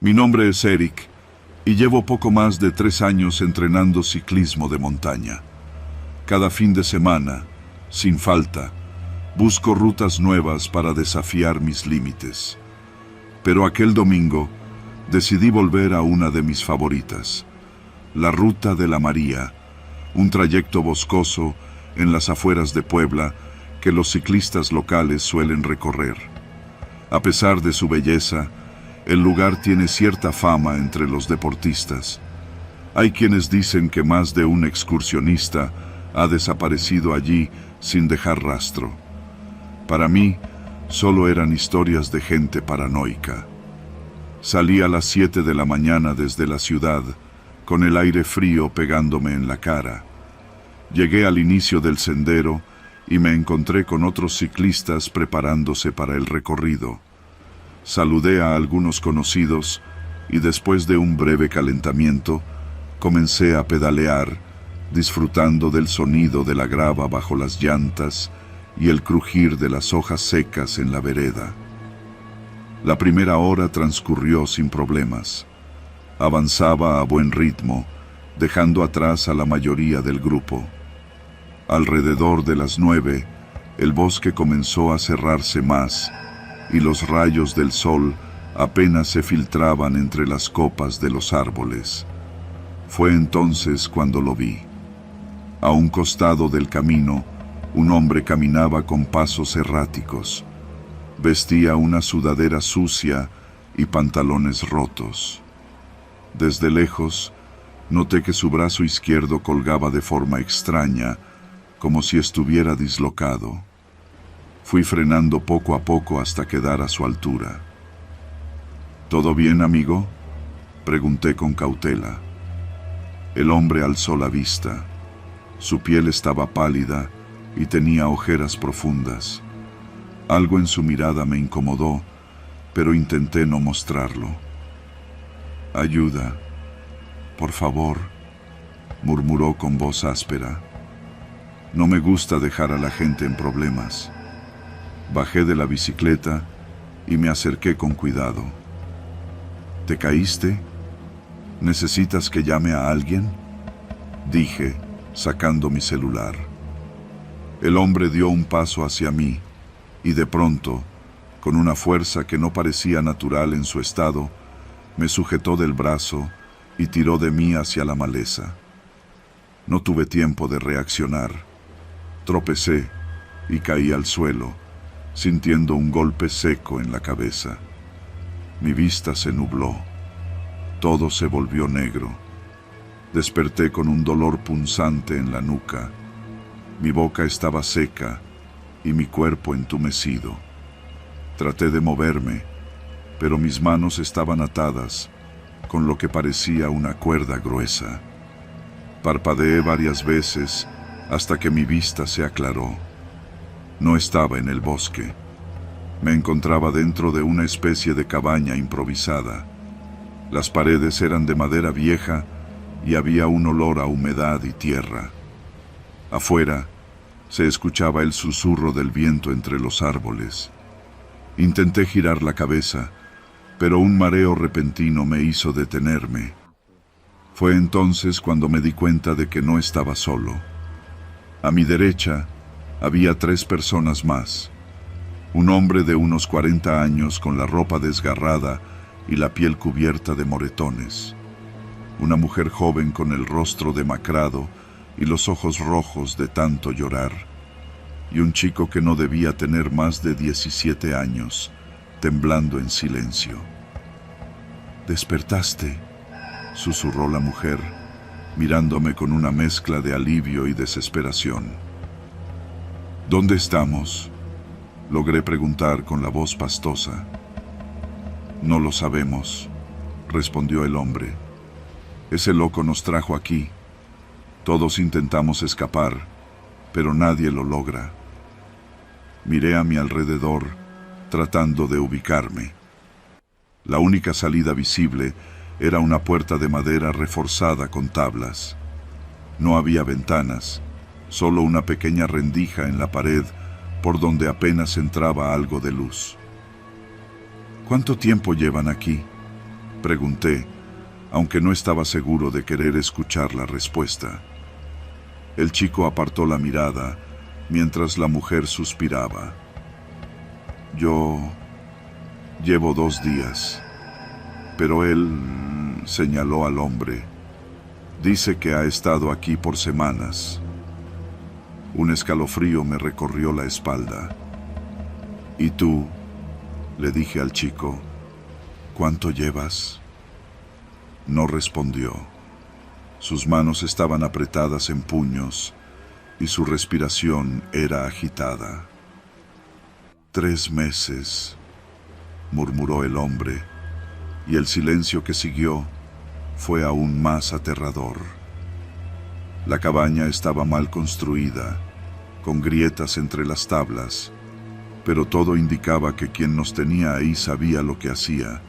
Mi nombre es Eric y llevo poco más de 3 años entrenando ciclismo de montaña. Cada fin de semana, sin falta, busco rutas nuevas para desafiar mis límites. Pero aquel domingo decidí volver a una de mis favoritas, la Ruta de la María, un trayecto boscoso en las afueras de Puebla que los ciclistas locales suelen recorrer. A pesar de su belleza, el lugar tiene cierta fama entre los deportistas. Hay quienes dicen que más de un excursionista ha desaparecido allí sin dejar rastro. Para mí, solo eran historias de gente paranoica. Salí a las 7 de la mañana desde la ciudad, con el aire frío pegándome en la cara. Llegué al inicio del sendero y me encontré con otros ciclistas preparándose para el recorrido. Saludé a algunos conocidos y después de un breve calentamiento, comencé a pedalear, disfrutando del sonido de la grava bajo las llantas y el crujir de las hojas secas en la vereda. La primera hora transcurrió sin problemas. Avanzaba a buen ritmo, dejando atrás a la mayoría del grupo. Alrededor de las 9, el bosque comenzó a cerrarse más y los rayos del sol apenas se filtraban entre las copas de los árboles. Fue entonces cuando lo vi. A un costado del camino, un hombre caminaba con pasos erráticos. Vestía una sudadera sucia y pantalones rotos. Desde lejos, noté que su brazo izquierdo colgaba de forma extraña, como si estuviera dislocado. Fui frenando poco a poco hasta quedar a su altura. ¿Todo bien, amigo?, pregunté con cautela. El hombre alzó la vista. Su piel estaba pálida y tenía ojeras profundas. Algo en su mirada me incomodó, pero intenté no mostrarlo. «Ayuda, por favor», murmuró con voz áspera. No me gusta dejar a la gente en problemas. Bajé de la bicicleta y me acerqué con cuidado. «¿Te caíste? ¿Necesitas que llame a alguien?», dije, sacando mi celular. El hombre dio un paso hacia mí y de pronto, con una fuerza que no parecía natural en su estado, me sujetó del brazo y tiró de mí hacia la maleza. No tuve tiempo de reaccionar. Tropecé y caí al suelo, sintiendo un golpe seco en la cabeza. Mi vista se nubló. Todo se volvió negro. Desperté con un dolor punzante en la nuca. Mi boca estaba seca y mi cuerpo entumecido. Traté de moverme, pero mis manos estaban atadas con lo que parecía una cuerda gruesa. Parpadeé varias veces hasta que mi vista se aclaró. No estaba en el bosque. Me encontraba dentro de una especie de cabaña improvisada. Las paredes eran de madera vieja y había un olor a humedad y tierra. Afuera se escuchaba el susurro del viento entre los árboles. Intenté girar la cabeza, pero un mareo repentino me hizo detenerme. Fue entonces cuando me di cuenta de que no estaba solo. A mi derecha había 3 personas más. Un hombre de unos 40 años con la ropa desgarrada y la piel cubierta de moretones. Una mujer joven con el rostro demacrado y los ojos rojos de tanto llorar. Y un chico que no debía tener más de 17 años, temblando en silencio. «¿Despertaste?», susurró la mujer, mirándome con una mezcla de alivio y desesperación. «¿Dónde estamos?», logré preguntar con la voz pastosa. «No lo sabemos», respondió el hombre. «Ese loco nos trajo aquí. Todos intentamos escapar, pero nadie lo logra». Miré a mi alrededor, tratando de ubicarme. La única salida visible era una puerta de madera reforzada con tablas. No había ventanas, solo una pequeña rendija en la pared por donde apenas entraba algo de luz. «¿Cuánto tiempo llevan aquí?», Pregunté, aunque no estaba seguro de querer escuchar la respuesta. El chico apartó la mirada mientras la mujer suspiraba. Yo llevo 2 días, pero él señaló al hombre. Dice que ha estado aquí por semanas. Un escalofrío me recorrió la espalda. ¿Y tú? Le dije al chico. ¿Cuánto llevas? No respondió. Sus manos estaban apretadas en puños y su respiración era agitada. 3 meses, murmuró el hombre, y el silencio que siguió fue aún más aterrador. La cabaña estaba mal construida, con grietas entre las tablas, pero todo indicaba que quien nos tenía ahí sabía lo que hacía.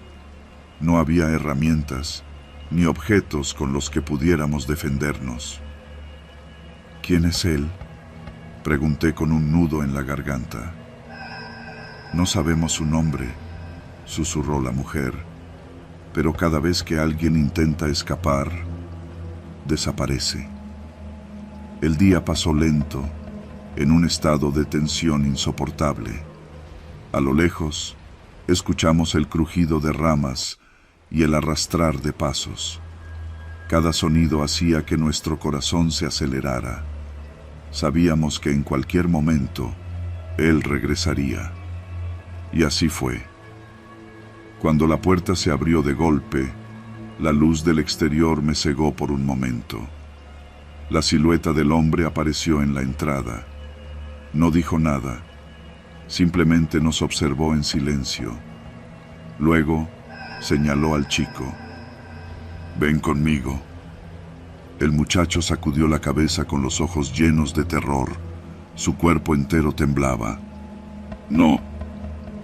No había herramientas ni objetos con los que pudiéramos defendernos. ¿Quién es él?, pregunté con un nudo en la garganta. No sabemos su nombre, susurró la mujer, pero cada vez que alguien intenta escapar, desaparece. El día pasó lento, en un estado de tensión insoportable. A lo lejos, escuchamos el crujido de ramas y el arrastrar de pasos. Cada sonido hacía que nuestro corazón se acelerara. Sabíamos que en cualquier momento él regresaría. Y así fue. Cuando la puerta se abrió de golpe, la luz del exterior me cegó por un momento. La silueta del hombre apareció en la entrada. No dijo nada, simplemente nos observó en silencio. Luego señaló al chico. «Ven conmigo». El muchacho sacudió la cabeza con los ojos llenos de terror. Su cuerpo entero temblaba. «No,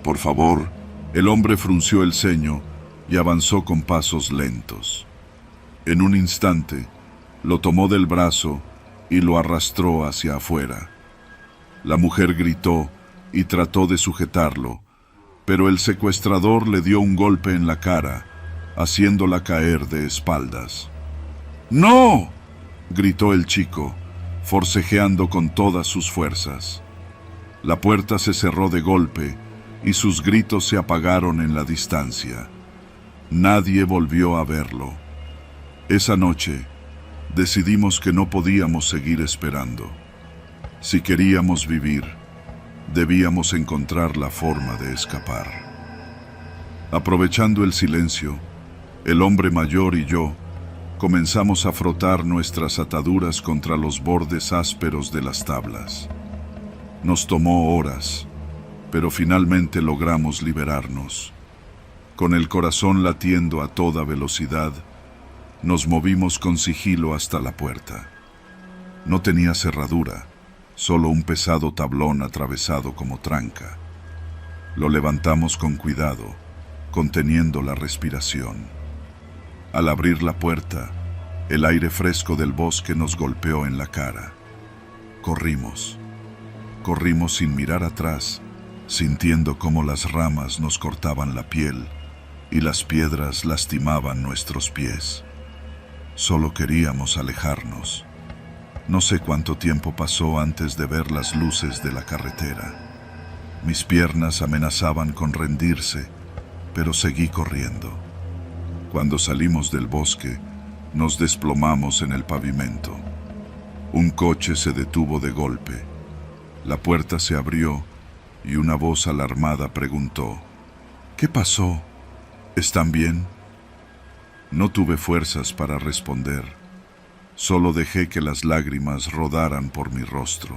por favor». El hombre frunció el ceño y avanzó con pasos lentos. En un instante, lo tomó del brazo y lo arrastró hacia afuera. La mujer gritó y trató de sujetarlo, pero el secuestrador le dio un golpe en la cara, haciéndola caer de espaldas. «¡No!», gritó el chico, forcejeando con todas sus fuerzas. La puerta se cerró de golpe y sus gritos se apagaron en la distancia. Nadie volvió a verlo. Esa noche, decidimos que no podíamos seguir esperando. Si queríamos vivir, debíamos encontrar la forma de escapar. Aprovechando el silencio, el hombre mayor y yo comenzamos a frotar nuestras ataduras contra los bordes ásperos de las tablas. Nos tomó horas, pero finalmente logramos liberarnos. Con el corazón latiendo a toda velocidad, nos movimos con sigilo hasta la puerta. No tenía cerradura, solo un pesado tablón atravesado como tranca. Lo levantamos con cuidado, conteniendo la respiración. Al abrir la puerta, el aire fresco del bosque nos golpeó en la cara. Corrimos sin mirar atrás, sintiendo cómo las ramas nos cortaban la piel y las piedras lastimaban nuestros pies. Solo queríamos alejarnos. No sé cuánto tiempo pasó antes de ver las luces de la carretera. Mis piernas amenazaban con rendirse, pero seguí corriendo. Cuando salimos del bosque, nos desplomamos en el pavimento. Un coche se detuvo de golpe. La puerta se abrió y una voz alarmada preguntó: «¿Qué pasó? ¿Están bien?». No tuve fuerzas para responder. Solo dejé que las lágrimas rodaran por mi rostro.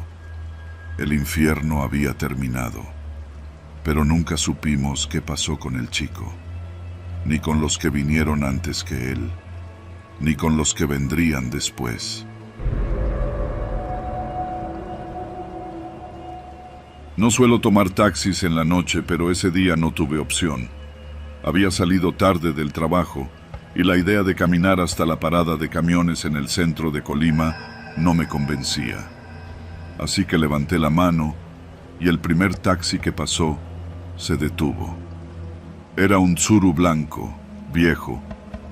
El infierno había terminado, pero nunca supimos qué pasó con el chico, ni con los que vinieron antes que él, ni con los que vendrían después. No suelo tomar taxis en la noche, pero ese día no tuve opción. Había salido tarde del trabajo y la idea de caminar hasta la parada de camiones en el centro de Colima no me convencía. Así que levanté la mano y el primer taxi que pasó se detuvo. Era un Tsuru blanco, viejo,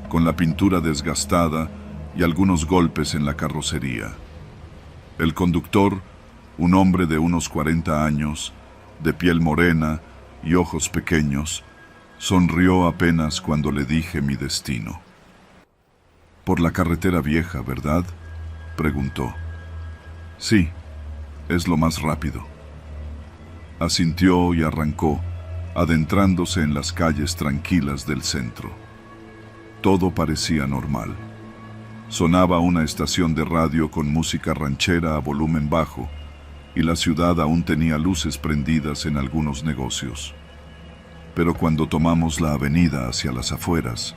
con la pintura desgastada y algunos golpes en la carrocería. El conductor, un hombre de unos 40 años, de piel morena y ojos pequeños, sonrió apenas cuando le dije mi destino. «Por la carretera vieja, ¿verdad?», preguntó. «Sí, es lo más rápido». Asintió y arrancó, adentrándose en las calles tranquilas del centro. Todo parecía normal. Sonaba una estación de radio con música ranchera a volumen bajo, y la ciudad aún tenía luces prendidas en algunos negocios. Pero cuando tomamos la avenida hacia las afueras,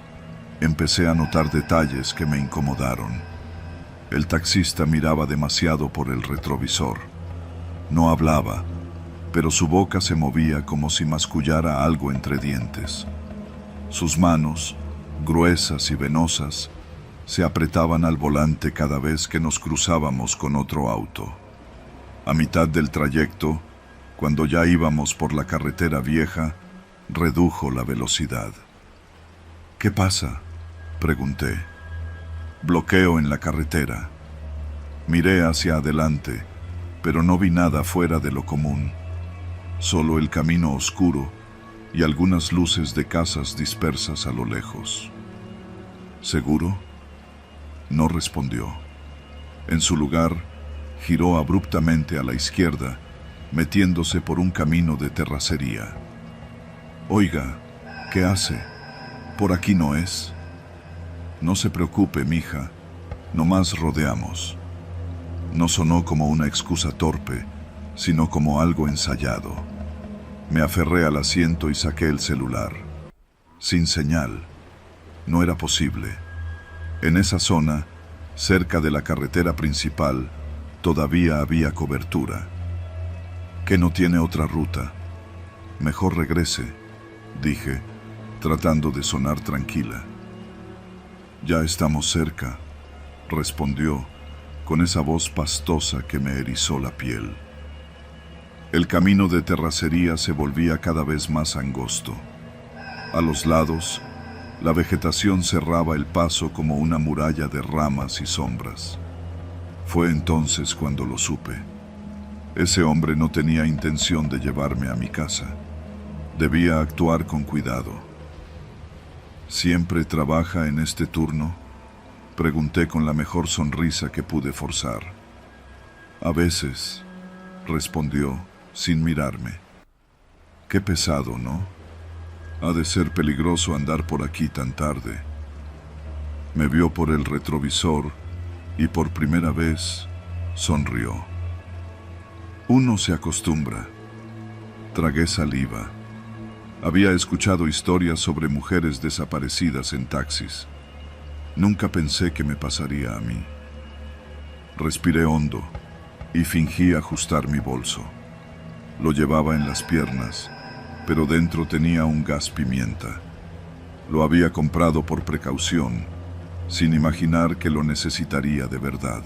empecé a notar detalles que me incomodaron. El taxista miraba demasiado por el retrovisor. No hablaba, pero su boca se movía como si mascullara algo entre dientes. Sus manos, gruesas y venosas, se apretaban al volante cada vez que nos cruzábamos con otro auto. A mitad del trayecto, cuando ya íbamos por la carretera vieja, redujo la velocidad. «¿Qué pasa?», pregunté. «Bloqueo en la carretera». Miré hacia adelante, pero no vi nada fuera de lo común. Solo el camino oscuro y algunas luces de casas dispersas a lo lejos. «¿Seguro?». No respondió. En su lugar, giró abruptamente a la izquierda, metiéndose por un camino de terracería. «Oiga, ¿qué hace? ¿Por aquí no es?». «No se preocupe, mija, nomás rodeamos». No sonó como una excusa torpe, sino como algo ensayado. Me aferré al asiento y saqué el celular. Sin señal. No era posible. En esa zona, cerca de la carretera principal, todavía había cobertura. «¿Que no tiene otra ruta? Mejor regrese», dije, tratando de sonar tranquila. «Ya estamos cerca», respondió, con esa voz pastosa que me erizó la piel. El camino de terracería se volvía cada vez más angosto. A los lados, la vegetación cerraba el paso como una muralla de ramas y sombras. Fue entonces cuando lo supe. Ese hombre no tenía intención de llevarme a mi casa. Debía actuar con cuidado. «¿Siempre trabaja en este turno?», pregunté con la mejor sonrisa que pude forzar. «A veces», respondió, sin mirarme. «Qué pesado, ¿no? Ha de ser peligroso andar por aquí tan tarde». Me vio por el retrovisor y por primera vez sonrió. Uno se acostumbra. Tragué saliva. Había escuchado historias sobre mujeres desaparecidas en taxis. Nunca pensé que me pasaría a mí. Respiré hondo y fingí ajustar mi bolso. Lo llevaba en las piernas, pero dentro tenía un gas pimienta. Lo había comprado por precaución, sin imaginar que lo necesitaría de verdad.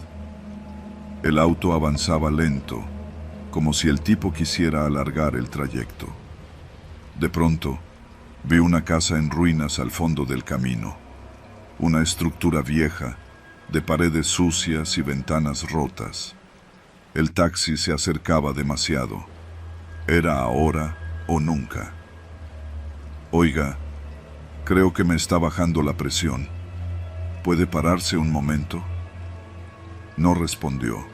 El auto avanzaba lento, como si el tipo quisiera alargar el trayecto. De pronto, vi una casa en ruinas al fondo del camino. Una estructura vieja, de paredes sucias y ventanas rotas. El taxi se acercaba demasiado. Era ahora o nunca. «Oiga, creo que me está bajando la presión. ¿Puede pararse un momento?». No respondió.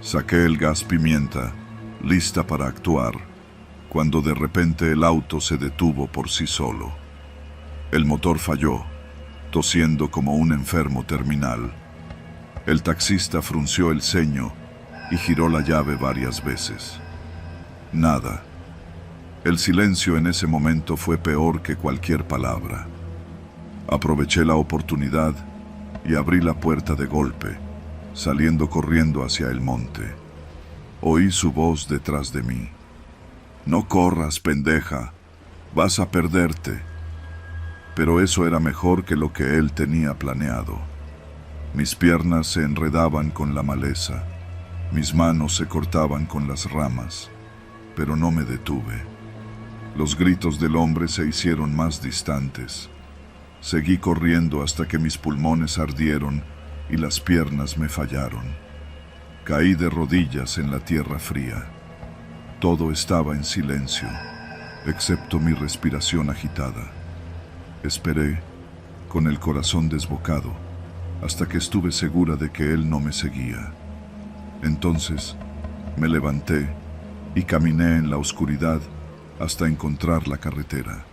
Saqué el gas pimienta, lista para actuar, cuando de repente el auto se detuvo por sí solo. El motor falló, tosiendo como un enfermo terminal. El taxista frunció el ceño y giró la llave varias veces. Nada. El silencio en ese momento fue peor que cualquier palabra. Aproveché la oportunidad y abrí la puerta de golpe, saliendo corriendo hacia el monte. Oí su voz detrás de mí. «No corras, pendeja, vas a perderte». Pero eso era mejor que lo que él tenía planeado. Mis piernas se enredaban con la maleza, mis manos se cortaban con las ramas, pero no me detuve. Los gritos del hombre se hicieron más distantes. Seguí corriendo hasta que mis pulmones ardieron y las piernas me fallaron. Caí de rodillas en la tierra fría. Todo estaba en silencio, excepto mi respiración agitada. Esperé, con el corazón desbocado, hasta que estuve segura de que él no me seguía. Entonces, me levanté y caminé en la oscuridad hasta encontrar la carretera.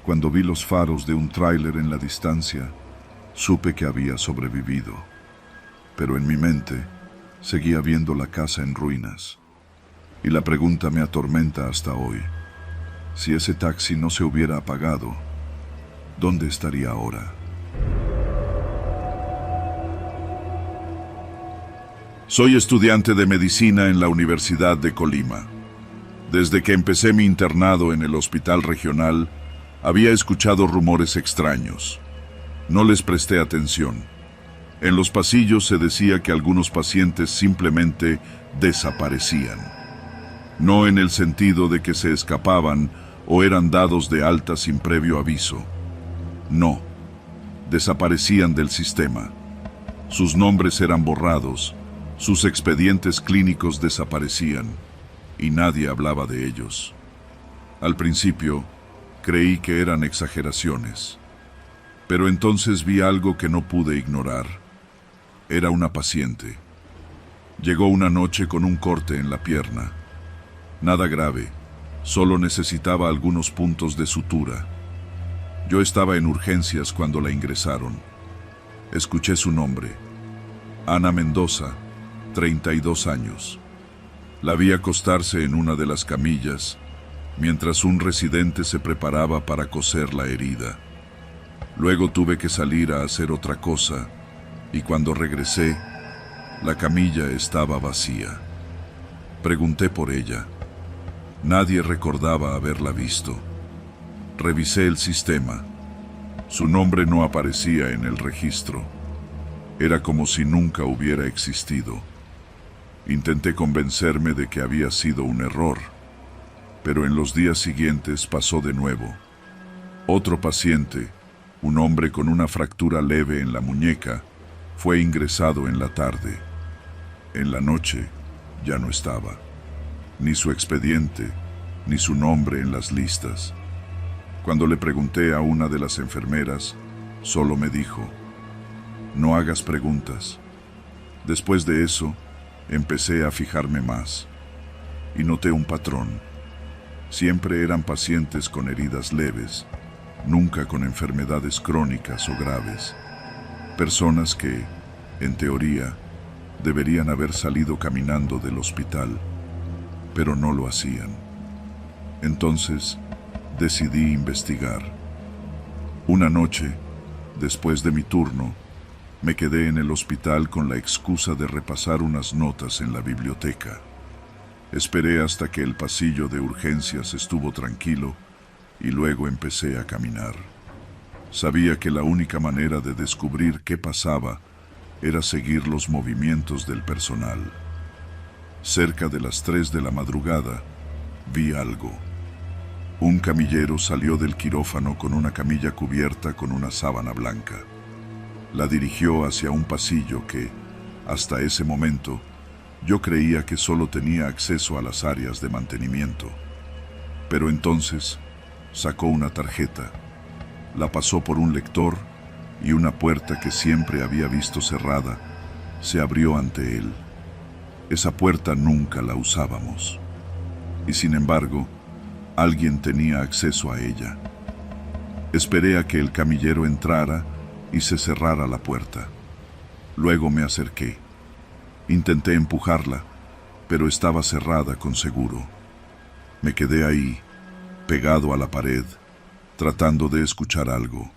Cuando vi los faros de un tráiler en la distancia, supe que había sobrevivido. Pero en mi mente, seguía viendo la casa en ruinas. Y la pregunta me atormenta hasta hoy. Si ese taxi no se hubiera apagado, ¿dónde estaría ahora? Soy estudiante de medicina en la Universidad de Colima. Desde que empecé mi internado en el hospital regional, había escuchado rumores extraños. No les presté atención. En los pasillos se decía que algunos pacientes simplemente desaparecían. No en el sentido de que se escapaban o eran dados de alta sin previo aviso. No, desaparecían del sistema. Sus nombres eran borrados, sus expedientes clínicos desaparecían y nadie hablaba de ellos. Al principio, creí que eran exageraciones, pero entonces vi algo que no pude ignorar. Era una paciente. Llegó una noche con un corte en la pierna. Nada grave, solo necesitaba algunos puntos de sutura. Yo estaba en urgencias cuando la ingresaron. Escuché su nombre. Ana Mendoza, 32 años. La vi acostarse en una de las camillas, mientras un residente se preparaba para coser la herida. Luego tuve que salir a hacer otra cosa, y cuando regresé, la camilla estaba vacía. Pregunté por ella. Nadie recordaba haberla visto. Revisé el sistema. Su nombre no aparecía en el registro. Era como si nunca hubiera existido. Intenté convencerme de que había sido un error, pero en los días siguientes pasó de nuevo. Otro paciente, un hombre con una fractura leve en la muñeca, fue ingresado en la tarde. En la noche ya no estaba. Ni su expediente, ni su nombre en las listas. Cuando le pregunté a una de las enfermeras, solo me dijo: "No hagas preguntas". Después de eso, empecé a fijarme más. Y noté un patrón. Siempre eran pacientes con heridas leves, nunca con enfermedades crónicas o graves. Personas que, en teoría, deberían haber salido caminando del hospital, pero no lo hacían. Entonces, decidí investigar. Una noche, después de mi turno, me quedé en el hospital con la excusa de repasar unas notas en la biblioteca. Esperé hasta que el pasillo de urgencias estuvo tranquilo y luego empecé a caminar. Sabía que la única manera de descubrir qué pasaba era seguir los movimientos del personal. Cerca de las 3 de la madrugada, vi algo. Un camillero salió del quirófano con una camilla cubierta con una sábana blanca. La dirigió hacia un pasillo que, hasta ese momento, yo creía que solo tenía acceso a las áreas de mantenimiento. Pero entonces, sacó una tarjeta, la pasó por un lector y una puerta que siempre había visto cerrada se abrió ante él. Esa puerta nunca la usábamos. Y sin embargo, alguien tenía acceso a ella. Esperé a que el camillero entrara y se cerrara la puerta. Luego me acerqué. Intenté empujarla, pero estaba cerrada con seguro. Me quedé ahí, pegado a la pared, tratando de escuchar algo.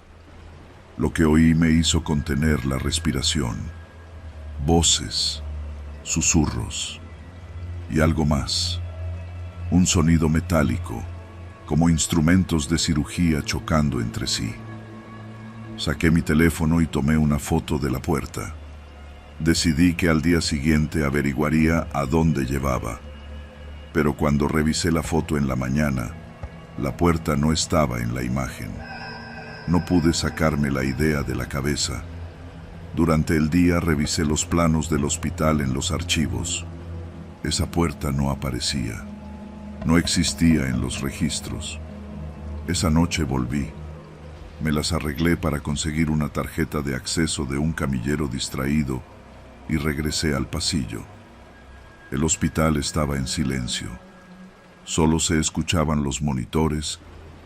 Lo que oí me hizo contener la respiración. Voces, susurros y algo más. Un sonido metálico, como instrumentos de cirugía chocando entre sí. Saqué mi teléfono y tomé una foto de la puerta. Decidí que al día siguiente averiguaría a dónde llevaba. Pero cuando revisé la foto en la mañana, la puerta no estaba en la imagen. No pude sacarme la idea de la cabeza. Durante el día revisé los planos del hospital en los archivos. Esa puerta no aparecía. No existía en los registros. Esa noche volví. Me las arreglé para conseguir una tarjeta de acceso de un camillero distraído y regresé al pasillo. El hospital estaba en silencio. Solo se escuchaban los monitores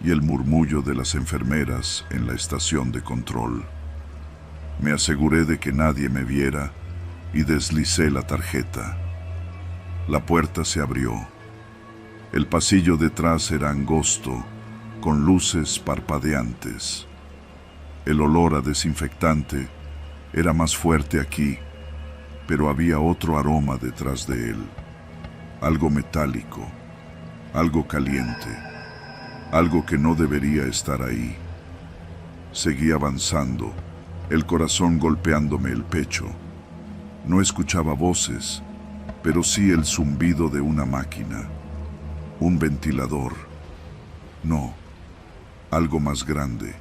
y el murmullo de las enfermeras en la estación de control. Me aseguré de que nadie me viera y deslicé la tarjeta. La puerta se abrió. El pasillo detrás era angosto, con luces parpadeantes. El olor a desinfectante era más fuerte aquí, pero había otro aroma detrás de él. Algo metálico, algo caliente, algo que no debería estar ahí. Seguí avanzando, el corazón golpeándome el pecho. No escuchaba voces, pero sí el zumbido de una máquina, un ventilador. No, algo más grande,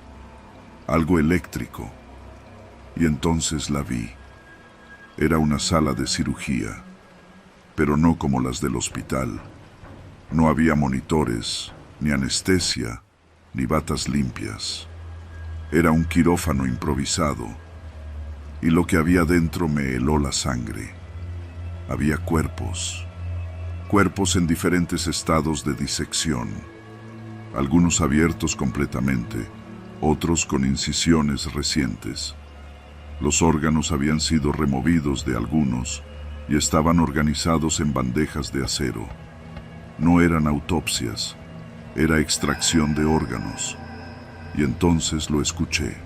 algo eléctrico. Y entonces la vi. Era una sala de cirugía, pero no como las del hospital. No había monitores, ni anestesia, ni batas limpias. Era un quirófano improvisado, y lo que había dentro me heló la sangre. Había cuerpos en diferentes estados de disección, algunos abiertos completamente, otros con incisiones recientes. Los órganos habían sido removidos de algunos y estaban organizados en bandejas de acero. No eran autopsias, era extracción de órganos. Y entonces lo escuché.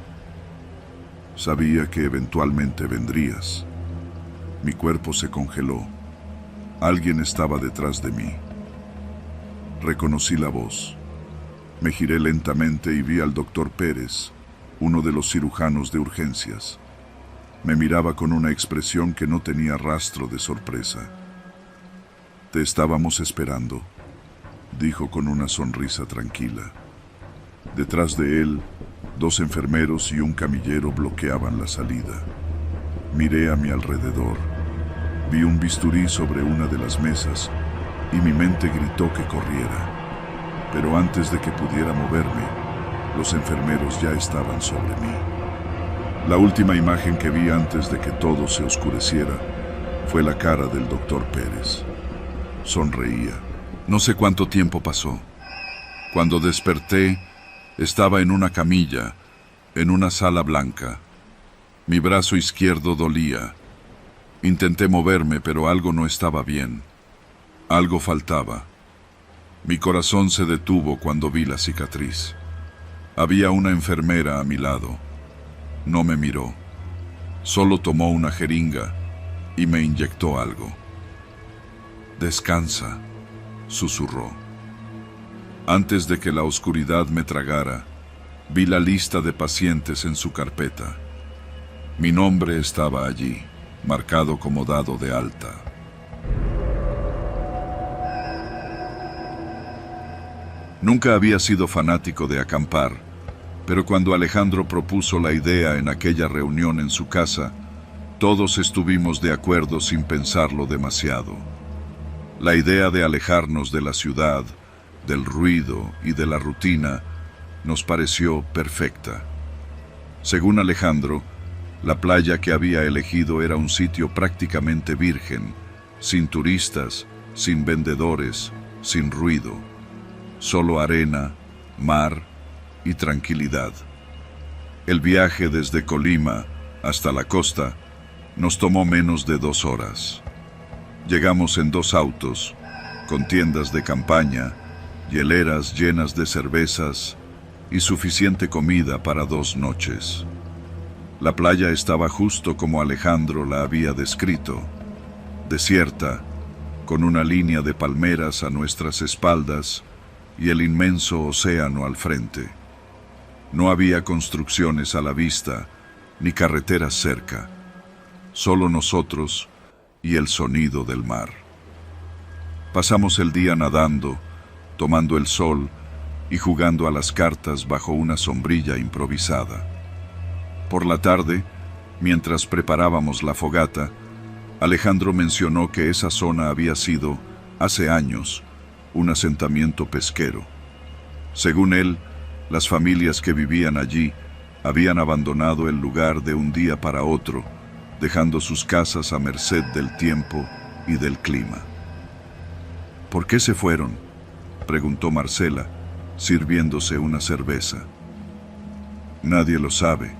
Sabía que eventualmente vendrías. Mi cuerpo se congeló. Alguien estaba detrás de mí. Reconocí la voz. Me giré lentamente y vi al doctor Pérez, uno de los cirujanos de urgencias. Me miraba con una expresión que no tenía rastro de sorpresa. «Te estábamos esperando», dijo con una sonrisa tranquila. Detrás de él, 2 enfermeros y un camillero bloqueaban la salida. Miré a mi alrededor. Vi un bisturí sobre una de las mesas y mi mente gritó que corriera. Pero antes de que pudiera moverme, los enfermeros ya estaban sobre mí. La última imagen que vi antes de que todo se oscureciera fue la cara del doctor Pérez. Sonreía. No sé cuánto tiempo pasó. Cuando desperté, estaba en una camilla, en una sala blanca. Mi brazo izquierdo dolía. Intenté moverme, pero algo no estaba bien. Algo faltaba. Mi corazón se detuvo cuando vi la cicatriz. Había una enfermera a mi lado. No me miró. Solo tomó una jeringa y me inyectó algo. «Descansa», susurró. Antes de que la oscuridad me tragara, vi la lista de pacientes en su carpeta. Mi nombre estaba allí, marcado como dado de alta. Nunca había sido fanático de acampar, pero cuando Alejandro propuso la idea en aquella reunión en su casa, todos estuvimos de acuerdo sin pensarlo demasiado. La idea de alejarnos de la ciudad, del ruido y de la rutina nos pareció perfecta. Según Alejandro, la playa que había elegido era un sitio prácticamente virgen, sin turistas, sin vendedores, sin ruido. Solo arena, mar y tranquilidad. El viaje desde Colima hasta la costa nos tomó menos de 2 horas. Llegamos en 2 autos, con tiendas de campaña, hieleras llenas de cervezas y suficiente comida para 2 noches. La playa estaba justo como Alejandro la había descrito, desierta, con una línea de palmeras a nuestras espaldas y el inmenso océano al frente. No había construcciones a la vista, ni carreteras cerca, solo nosotros y el sonido del mar. Pasamos el día nadando, tomando el sol y jugando a las cartas bajo una sombrilla improvisada. Por la tarde, mientras preparábamos la fogata, Alejandro mencionó que esa zona había sido, hace años, un asentamiento pesquero. Según él, las familias que vivían allí habían abandonado el lugar de un día para otro, dejando sus casas a merced del tiempo y del clima. ¿Por qué se fueron?, preguntó Marcela, sirviéndose una cerveza. Nadie lo sabe,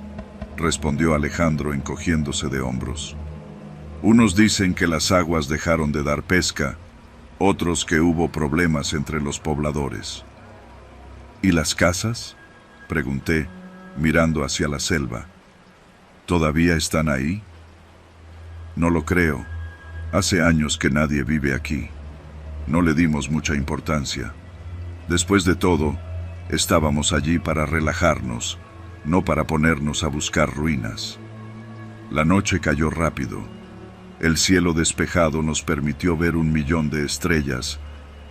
respondió Alejandro encogiéndose de hombros. Unos dicen que las aguas dejaron de dar pesca, otros que hubo problemas entre los pobladores. ¿Y las casas?, pregunté, mirando hacia la selva. ¿Todavía están ahí? No lo creo. Hace años que nadie vive aquí. No le dimos mucha importancia. Después de todo, estábamos allí para relajarnos, no para ponernos a buscar ruinas. La noche cayó rápido. El cielo despejado nos permitió ver 1.000.000 de estrellas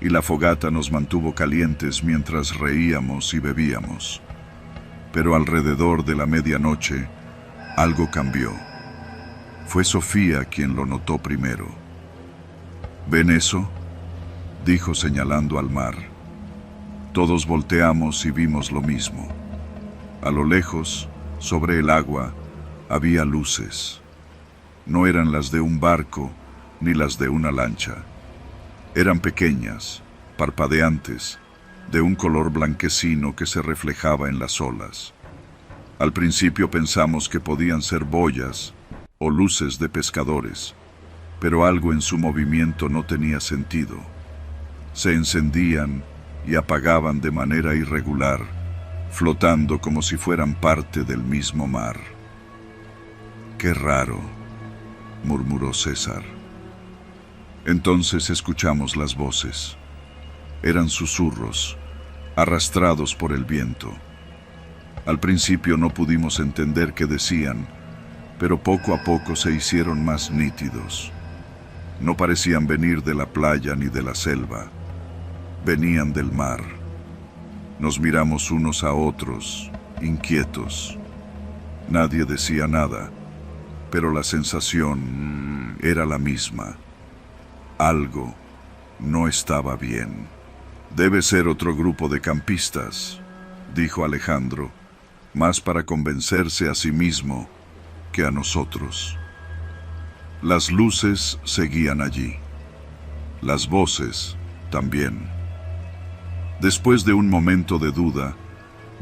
y la fogata nos mantuvo calientes mientras reíamos y bebíamos. Pero alrededor de la medianoche, algo cambió. Fue Sofía quien lo notó primero. ¿Ven eso?, dijo señalando al mar. Todos volteamos y vimos lo mismo. A lo lejos, sobre el agua, había luces. No eran las de un barco ni las de una lancha. Eran pequeñas, parpadeantes, de un color blanquecino que se reflejaba en las olas. Al principio pensamos que podían ser boyas o luces de pescadores, pero algo en su movimiento no tenía sentido. Se encendían y apagaban de manera irregular, flotando como si fueran parte del mismo mar. «Qué raro», murmuró César. Entonces escuchamos las voces. Eran susurros, arrastrados por el viento. Al principio no pudimos entender qué decían, pero poco a poco se hicieron más nítidos. No parecían venir de la playa ni de la selva. Venían del mar. Nos miramos unos a otros, inquietos. Nadie decía nada, pero la sensación era la misma. Algo no estaba bien. Debe ser otro grupo de campistas, dijo Alejandro, más para convencerse a sí mismo que a nosotros. Las luces seguían allí. Las voces también. Después de un momento de duda,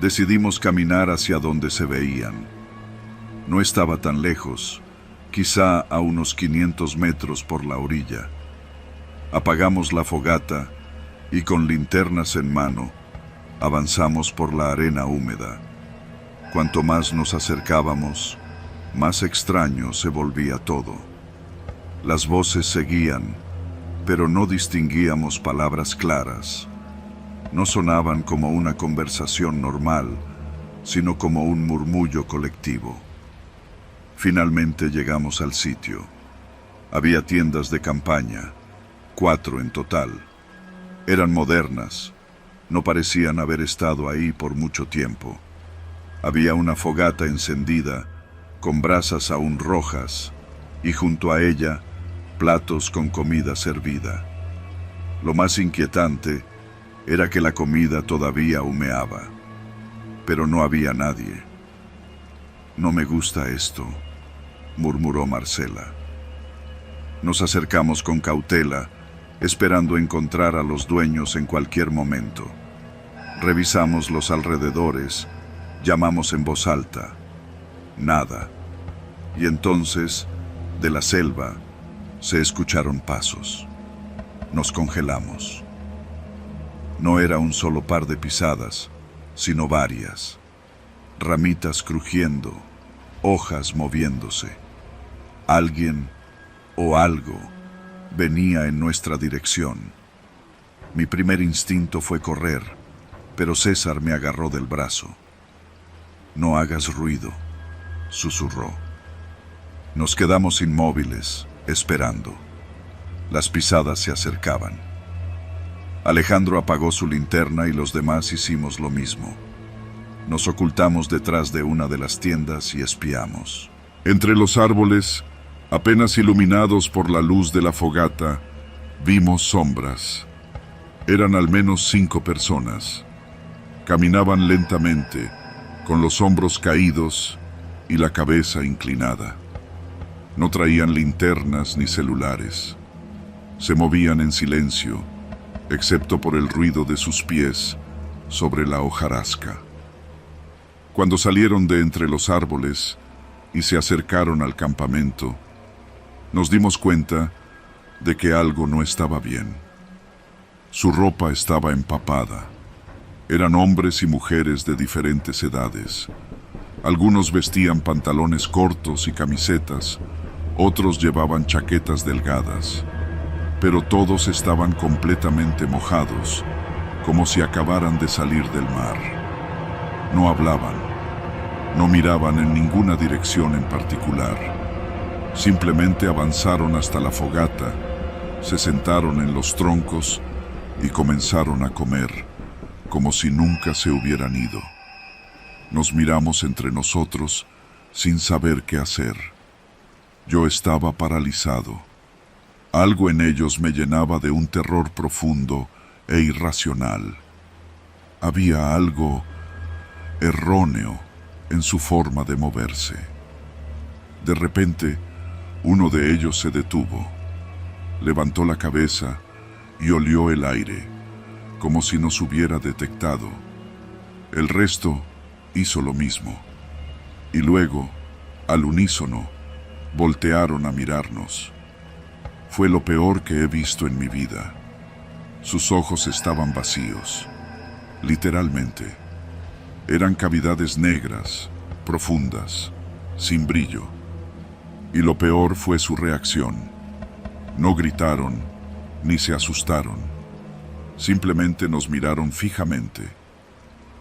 decidimos caminar hacia donde se veían. No estaba tan lejos, quizá a unos 500 metros por la orilla. Apagamos la fogata y con linternas en mano, avanzamos por la arena húmeda. Cuanto más nos acercábamos, más extraño se volvía todo. Las voces seguían, pero no distinguíamos palabras claras. No sonaban como una conversación normal, sino como un murmullo colectivo. Finalmente llegamos al sitio. Había tiendas de campaña, 4 en total. Eran modernas, no parecían haber estado ahí por mucho tiempo. Había una fogata encendida, con brasas aún rojas, y junto a ella, platos con comida servida. Lo más inquietante era que la comida todavía humeaba, pero no había nadie. «No me gusta esto», murmuró Marcela. Nos acercamos con cautela, esperando encontrar a los dueños en cualquier momento. Revisamos los alrededores, llamamos en voz alta. Nada. Y entonces, de la selva, se escucharon pasos. Nos congelamos. No era un solo par de pisadas, sino varias. Ramitas crujiendo, hojas moviéndose. Alguien o algo venía en nuestra dirección. Mi primer instinto fue correr, pero César me agarró del brazo. «No hagas ruido», susurró. Nos quedamos inmóviles, esperando. Las pisadas se acercaban. Alejandro apagó su linterna y los demás hicimos lo mismo. Nos ocultamos detrás de una de las tiendas y espiamos. Entre los árboles, apenas iluminados por la luz de la fogata, vimos sombras. Eran al menos 5 personas. Caminaban lentamente, con los hombros caídos y la cabeza inclinada. No traían linternas ni celulares. Se movían en silencio, excepto por el ruido de sus pies sobre la hojarasca. Cuando salieron de entre los árboles y se acercaron al campamento, nos dimos cuenta de que algo no estaba bien. Su ropa estaba empapada. Eran hombres y mujeres de diferentes edades. Algunos vestían pantalones cortos y camisetas, otros llevaban chaquetas delgadas, pero todos estaban completamente mojados, como si acabaran de salir del mar. No hablaban, no miraban en ninguna dirección en particular. Simplemente avanzaron hasta la fogata, se sentaron en los troncos y comenzaron a comer, como si nunca se hubieran ido. Nos miramos entre nosotros sin saber qué hacer. Yo estaba paralizado. Algo en ellos me llenaba de un terror profundo e irracional. Había algo erróneo en su forma de moverse. De repente, uno de ellos se detuvo, levantó la cabeza y olió el aire, como si nos hubiera detectado. El resto hizo lo mismo, y luego, al unísono, voltearon a mirarnos. Fue lo peor que he visto en mi vida. Sus ojos estaban vacíos, literalmente. Eran cavidades negras, profundas, sin brillo. Y lo peor fue su reacción. No gritaron, ni se asustaron. Simplemente nos miraron fijamente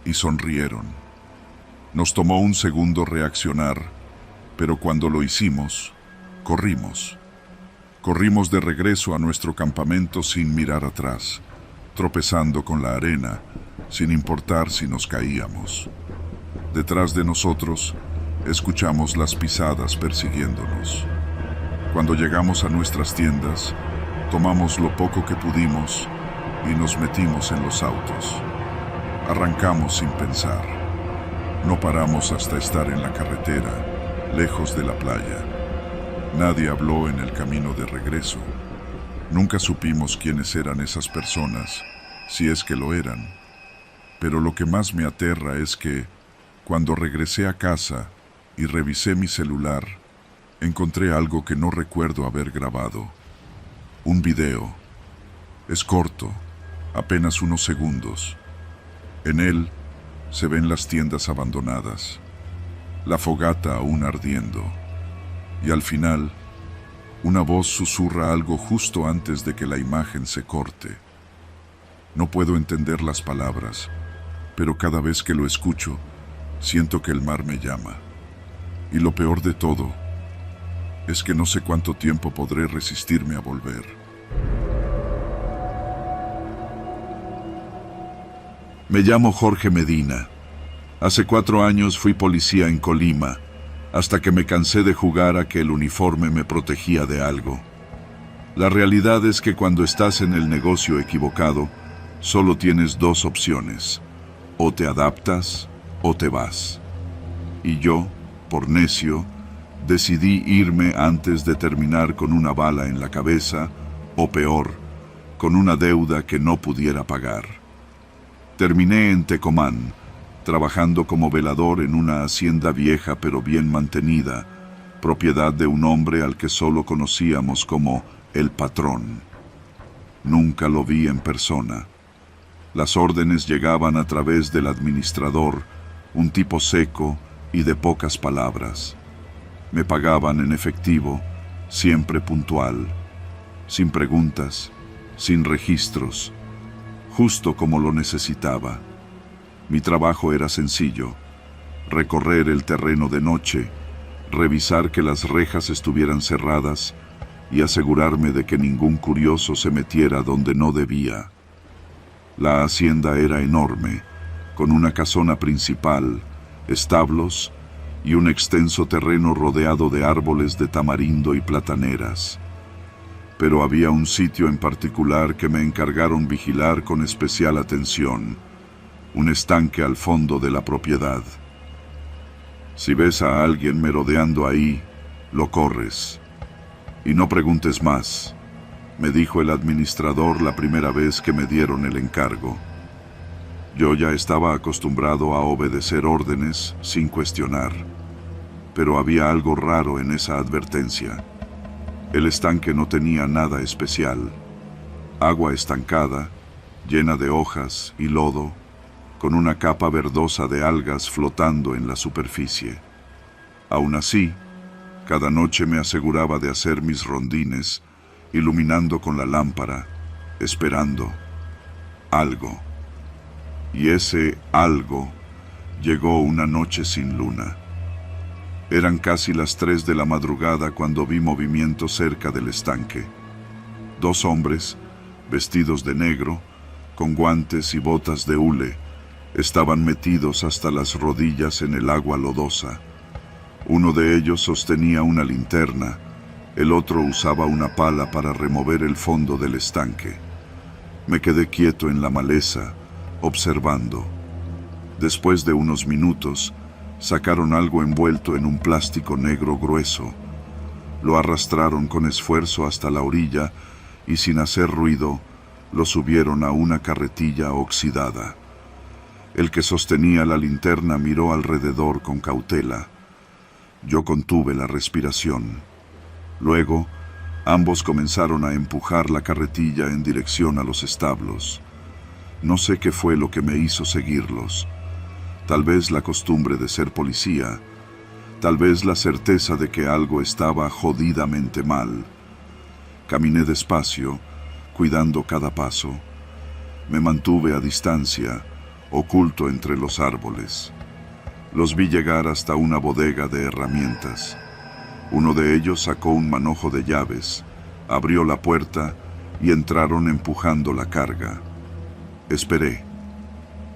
y sonrieron. Nos tomó un segundo reaccionar, pero cuando lo hicimos, corrimos. Corrimos de regreso a nuestro campamento sin mirar atrás, tropezando con la arena, sin importar si nos caíamos. Detrás de nosotros, escuchamos las pisadas persiguiéndonos. Cuando llegamos a nuestras tiendas, tomamos lo poco que pudimos y nos metimos en los autos. Arrancamos sin pensar. No paramos hasta estar en la carretera, lejos de la playa. Nadie habló en el camino de regreso. Nunca supimos quiénes eran esas personas, si es que lo eran. Pero lo que más me aterra es que, cuando regresé a casa y revisé mi celular, encontré algo que no recuerdo haber grabado. Un video. Es corto, apenas unos segundos. En él se ven las tiendas abandonadas, la fogata aún ardiendo, y al final, una voz susurra algo justo antes de que la imagen se corte. No puedo entender las palabras, pero cada vez que lo escucho, siento que el mar me llama. Y lo peor de todo es que no sé cuánto tiempo podré resistirme a volver. Me llamo Jorge Medina. Hace 4 años fui policía en Colima, hasta que me cansé de jugar a que el uniforme me protegía de algo. La realidad es que cuando estás en el negocio equivocado, solo tienes 2 opciones: o te adaptas o te vas. Y yo, por necio, decidí irme antes de terminar con una bala en la cabeza, o peor, con una deuda que no pudiera pagar. Terminé en Tecomán, trabajando como velador en una hacienda vieja pero bien mantenida, propiedad de un hombre al que solo conocíamos como el patrón. Nunca lo vi en persona. Las órdenes llegaban a través del administrador, un tipo seco y de pocas palabras. Me pagaban en efectivo, siempre puntual, sin preguntas, sin registros, justo como lo necesitaba. Mi trabajo era sencillo: recorrer el terreno de noche, revisar que las rejas estuvieran cerradas y asegurarme de que ningún curioso se metiera donde no debía. La hacienda era enorme, con una casona principal, establos y un extenso terreno rodeado de árboles de tamarindo y plataneras. Pero había un sitio en particular que me encargaron vigilar con especial atención, un estanque al fondo de la propiedad. Si ves a alguien merodeando ahí, lo corres. Y no preguntes más, me dijo el administrador la primera vez que me dieron el encargo. Yo ya estaba acostumbrado a obedecer órdenes sin cuestionar, pero había algo raro en esa advertencia. El estanque no tenía nada especial. Agua estancada, llena de hojas y lodo, con una capa verdosa de algas flotando en la superficie. Aún así, cada noche me aseguraba de hacer mis rondines, iluminando con la lámpara, esperando algo. Y ese algo llegó una noche sin luna. Eran casi las 3 de la madrugada cuando vi movimiento cerca del estanque. 2 hombres, vestidos de negro, con guantes y botas de hule, estaban metidos hasta las rodillas en el agua lodosa. Uno de ellos sostenía una linterna, el otro usaba una pala para remover el fondo del estanque. Me quedé quieto en la maleza, observando. Después de unos minutos, sacaron algo envuelto en un plástico negro grueso. Lo arrastraron con esfuerzo hasta la orilla y sin hacer ruido, lo subieron a una carretilla oxidada. El que sostenía la linterna miró alrededor con cautela. Yo contuve la respiración. Luego, ambos comenzaron a empujar la carretilla en dirección a los establos. No sé qué fue lo que me hizo seguirlos. Tal vez la costumbre de ser policía, tal vez la certeza de que algo estaba jodidamente mal. Caminé despacio, cuidando cada paso. Me mantuve a distancia, oculto entre los árboles. Los vi llegar hasta una bodega de herramientas. Uno de ellos sacó un manojo de llaves, abrió la puerta y entraron empujando la carga. Esperé.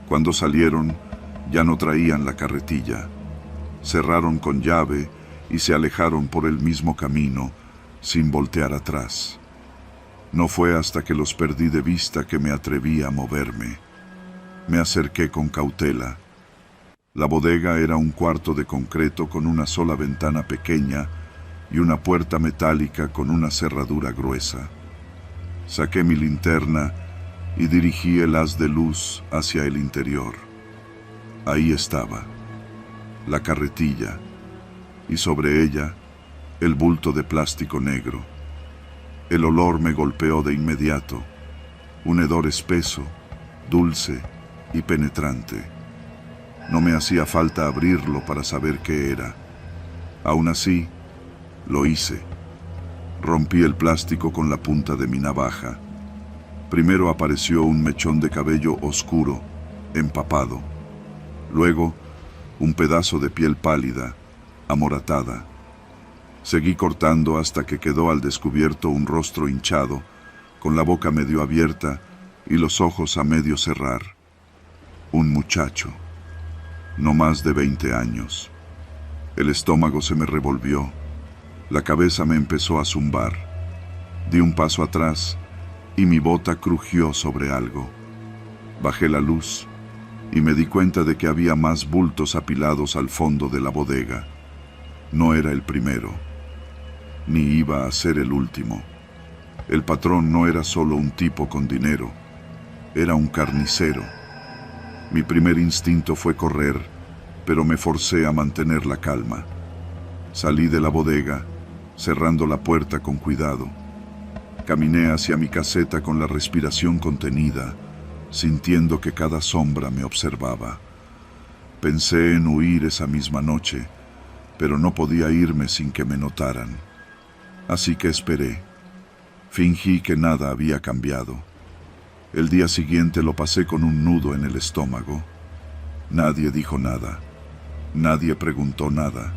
Cuando salieron, ya no traían la carretilla. Cerraron con llave y se alejaron por el mismo camino, sin voltear atrás. No fue hasta que los perdí de vista que me atreví a moverme. Me acerqué con cautela. La bodega era un cuarto de concreto con una sola ventana pequeña y una puerta metálica con una cerradura gruesa. Saqué mi linterna y dirigí el haz de luz hacia el interior. Ahí estaba, la carretilla, y sobre ella, el bulto de plástico negro. El olor me golpeó de inmediato, un hedor espeso, dulce y penetrante. No me hacía falta abrirlo para saber qué era. Aún así, lo hice. Rompí el plástico con la punta de mi navaja. Primero apareció un mechón de cabello oscuro, empapado. Luego, un pedazo de piel pálida, amoratada. Seguí cortando hasta que quedó al descubierto un rostro hinchado, con la boca medio abierta y los ojos a medio cerrar. Un muchacho, no más de 20 años. El estómago se me revolvió, la cabeza me empezó a zumbar. Di un paso atrás y mi bota crujió sobre algo. Bajé la luz y me di cuenta de que había más bultos apilados al fondo de la bodega. No era el primero, ni iba a ser el último. El patrón no era solo un tipo con dinero, era un carnicero. Mi primer instinto fue correr, pero me forcé a mantener la calma. Salí de la bodega, cerrando la puerta con cuidado. Caminé hacia mi caseta con la respiración contenida, sintiendo que cada sombra me observaba. Pensé en huir esa misma noche, pero no podía irme sin que me notaran. Así que esperé. Fingí que nada había cambiado. El día siguiente lo pasé con un nudo en el estómago. Nadie dijo nada. Nadie preguntó nada.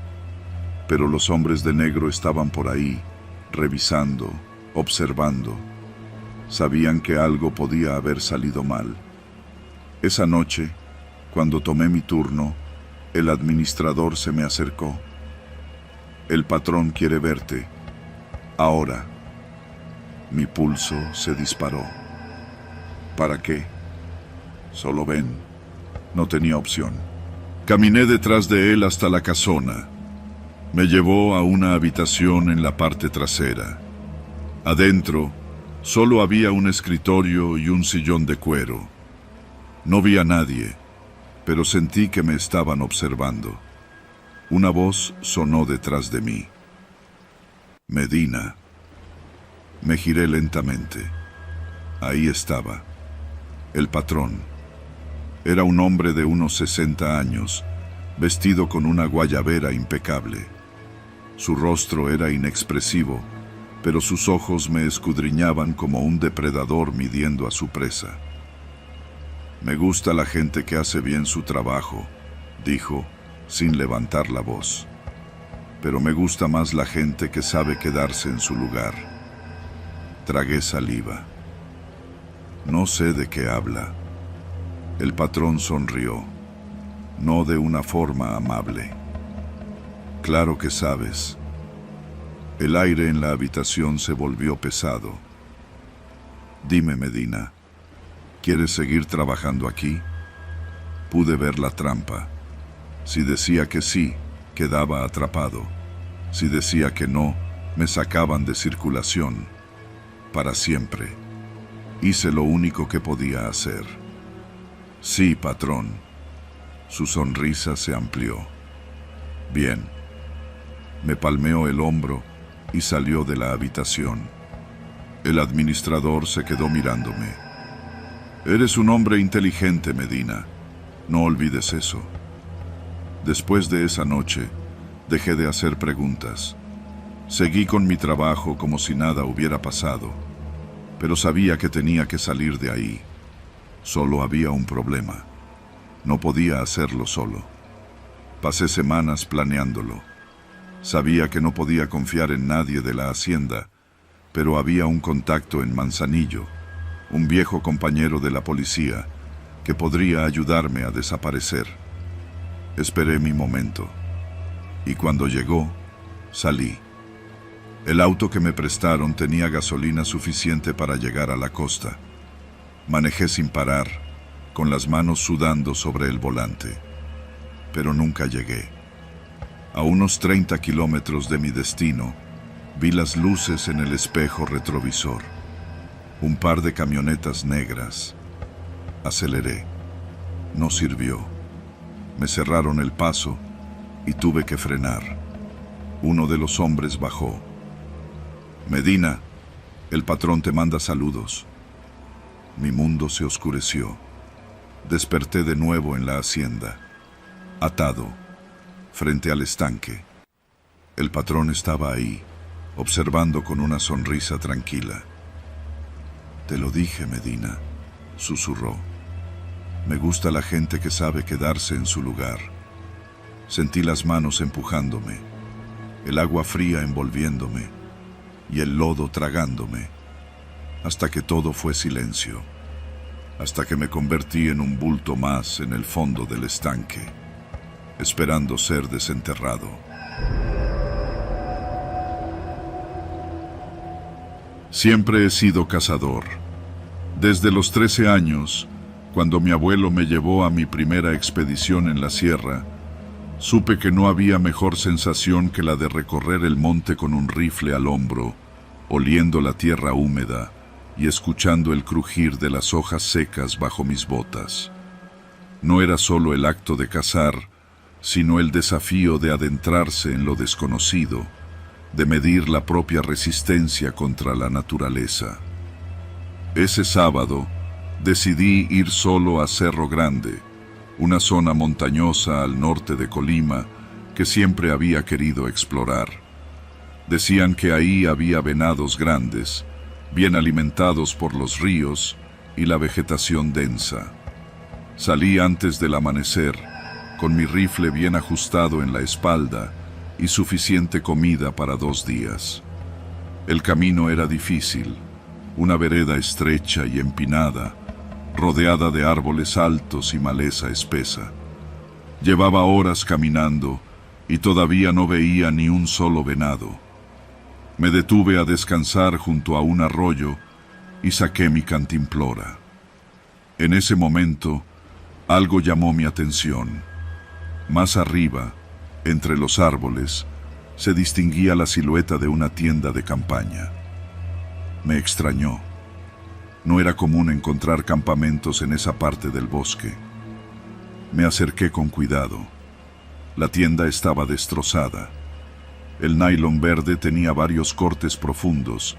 Pero los hombres de negro estaban por ahí, revisando, observando. Sabían que algo podía haber salido mal. Esa noche, cuando tomé mi turno, el administrador se me acercó. El patrón quiere verte. Ahora. Mi pulso se disparó. ¿Para qué? Solo ven. No tenía opción. Caminé detrás de él hasta la casona. Me llevó a una habitación en la parte trasera. Adentro, solo había un escritorio y un sillón de cuero. No vi a nadie, pero sentí que me estaban observando. Una voz sonó detrás de mí. Medina. Me giré lentamente. Ahí estaba. El patrón. Era un hombre de unos 60 años, vestido con una guayabera impecable. Su rostro era inexpresivo, pero sus ojos me escudriñaban como un depredador midiendo a su presa. Me gusta la gente que hace bien su trabajo, dijo, sin levantar la voz. Pero me gusta más la gente que sabe quedarse en su lugar. Tragué saliva. No sé de qué habla. El patrón sonrió, no de una forma amable. Claro que sabes. El aire en la habitación se volvió pesado. Dime, Medina, ¿quieres seguir trabajando aquí? Pude ver la trampa. Si decía que sí, quedaba atrapado. Si decía que no, me sacaban de circulación. Para siempre. Hice lo único que podía hacer. Sí, patrón. Su sonrisa se amplió. Bien. Me palmeó el hombro y salió de la habitación. El administrador se quedó mirándome. Eres un hombre inteligente, Medina. No olvides eso. Después de esa noche, dejé de hacer preguntas. Seguí con mi trabajo como si nada hubiera pasado, pero sabía que tenía que salir de ahí. Solo había un problema. No podía hacerlo solo. Pasé semanas planeándolo. Sabía que no podía confiar en nadie de la hacienda, pero había un contacto en Manzanillo, un viejo compañero de la policía, que podría ayudarme a desaparecer. Esperé mi momento, y cuando llegó, salí. El auto que me prestaron tenía gasolina suficiente para llegar a la costa. Manejé sin parar, con las manos sudando sobre el volante, pero nunca llegué. A unos 30 kilómetros de mi destino, vi las luces en el espejo retrovisor. Un par de camionetas negras. Aceleré. No sirvió. Me cerraron el paso y tuve que frenar. Uno de los hombres bajó. Medina, el patrón te manda saludos. Mi mundo se oscureció. Desperté de nuevo en la hacienda, atado, frente al estanque. El patrón estaba ahí, observando con una sonrisa tranquila. Te lo dije, Medina, susurró. Me gusta la gente que sabe quedarse en su lugar. Sentí las manos empujándome, el agua fría envolviéndome y el lodo tragándome, hasta que todo fue silencio, hasta que me convertí en un bulto más en el fondo del estanque, esperando ser desenterrado. Siempre he sido cazador. Desde los 13 años, cuando mi abuelo me llevó a mi primera expedición en la sierra, supe que no había mejor sensación que la de recorrer el monte con un rifle al hombro, oliendo la tierra húmeda y escuchando el crujir de las hojas secas bajo mis botas. No era solo el acto de cazar, sino el desafío de adentrarse en lo desconocido, de medir la propia resistencia contra la naturaleza. Ese sábado, decidí ir solo a Cerro Grande, una zona montañosa al norte de Colima que siempre había querido explorar. Decían que ahí había venados grandes, bien alimentados por los ríos y la vegetación densa. Salí antes del amanecer, con mi rifle bien ajustado en la espalda y suficiente comida para 2 días. El camino era difícil, una vereda estrecha y empinada, rodeada de árboles altos y maleza espesa. Llevaba horas caminando y todavía no veía ni un solo venado. Me detuve a descansar junto a un arroyo y saqué mi cantimplora. En ese momento, algo llamó mi atención. Más arriba, entre los árboles, se distinguía la silueta de una tienda de campaña. Me extrañó. No era común encontrar campamentos en esa parte del bosque. Me acerqué con cuidado. La tienda estaba destrozada. El nailon verde tenía varios cortes profundos,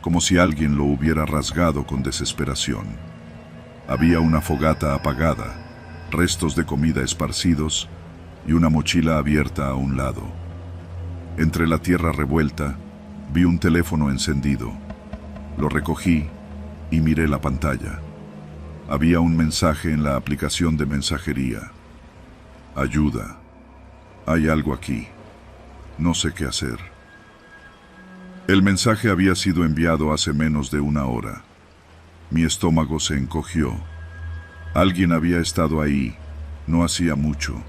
como si alguien lo hubiera rasgado con desesperación. Había una fogata apagada, restos de comida esparcidos y una mochila abierta a un lado. Entre la tierra revuelta, vi un teléfono encendido. Lo recogí y miré la pantalla. Había un mensaje en la aplicación de mensajería. Ayuda. Hay algo aquí. No sé qué hacer. El mensaje había sido enviado hace menos de una hora. Mi estómago se encogió. Alguien había estado ahí, no hacía mucho,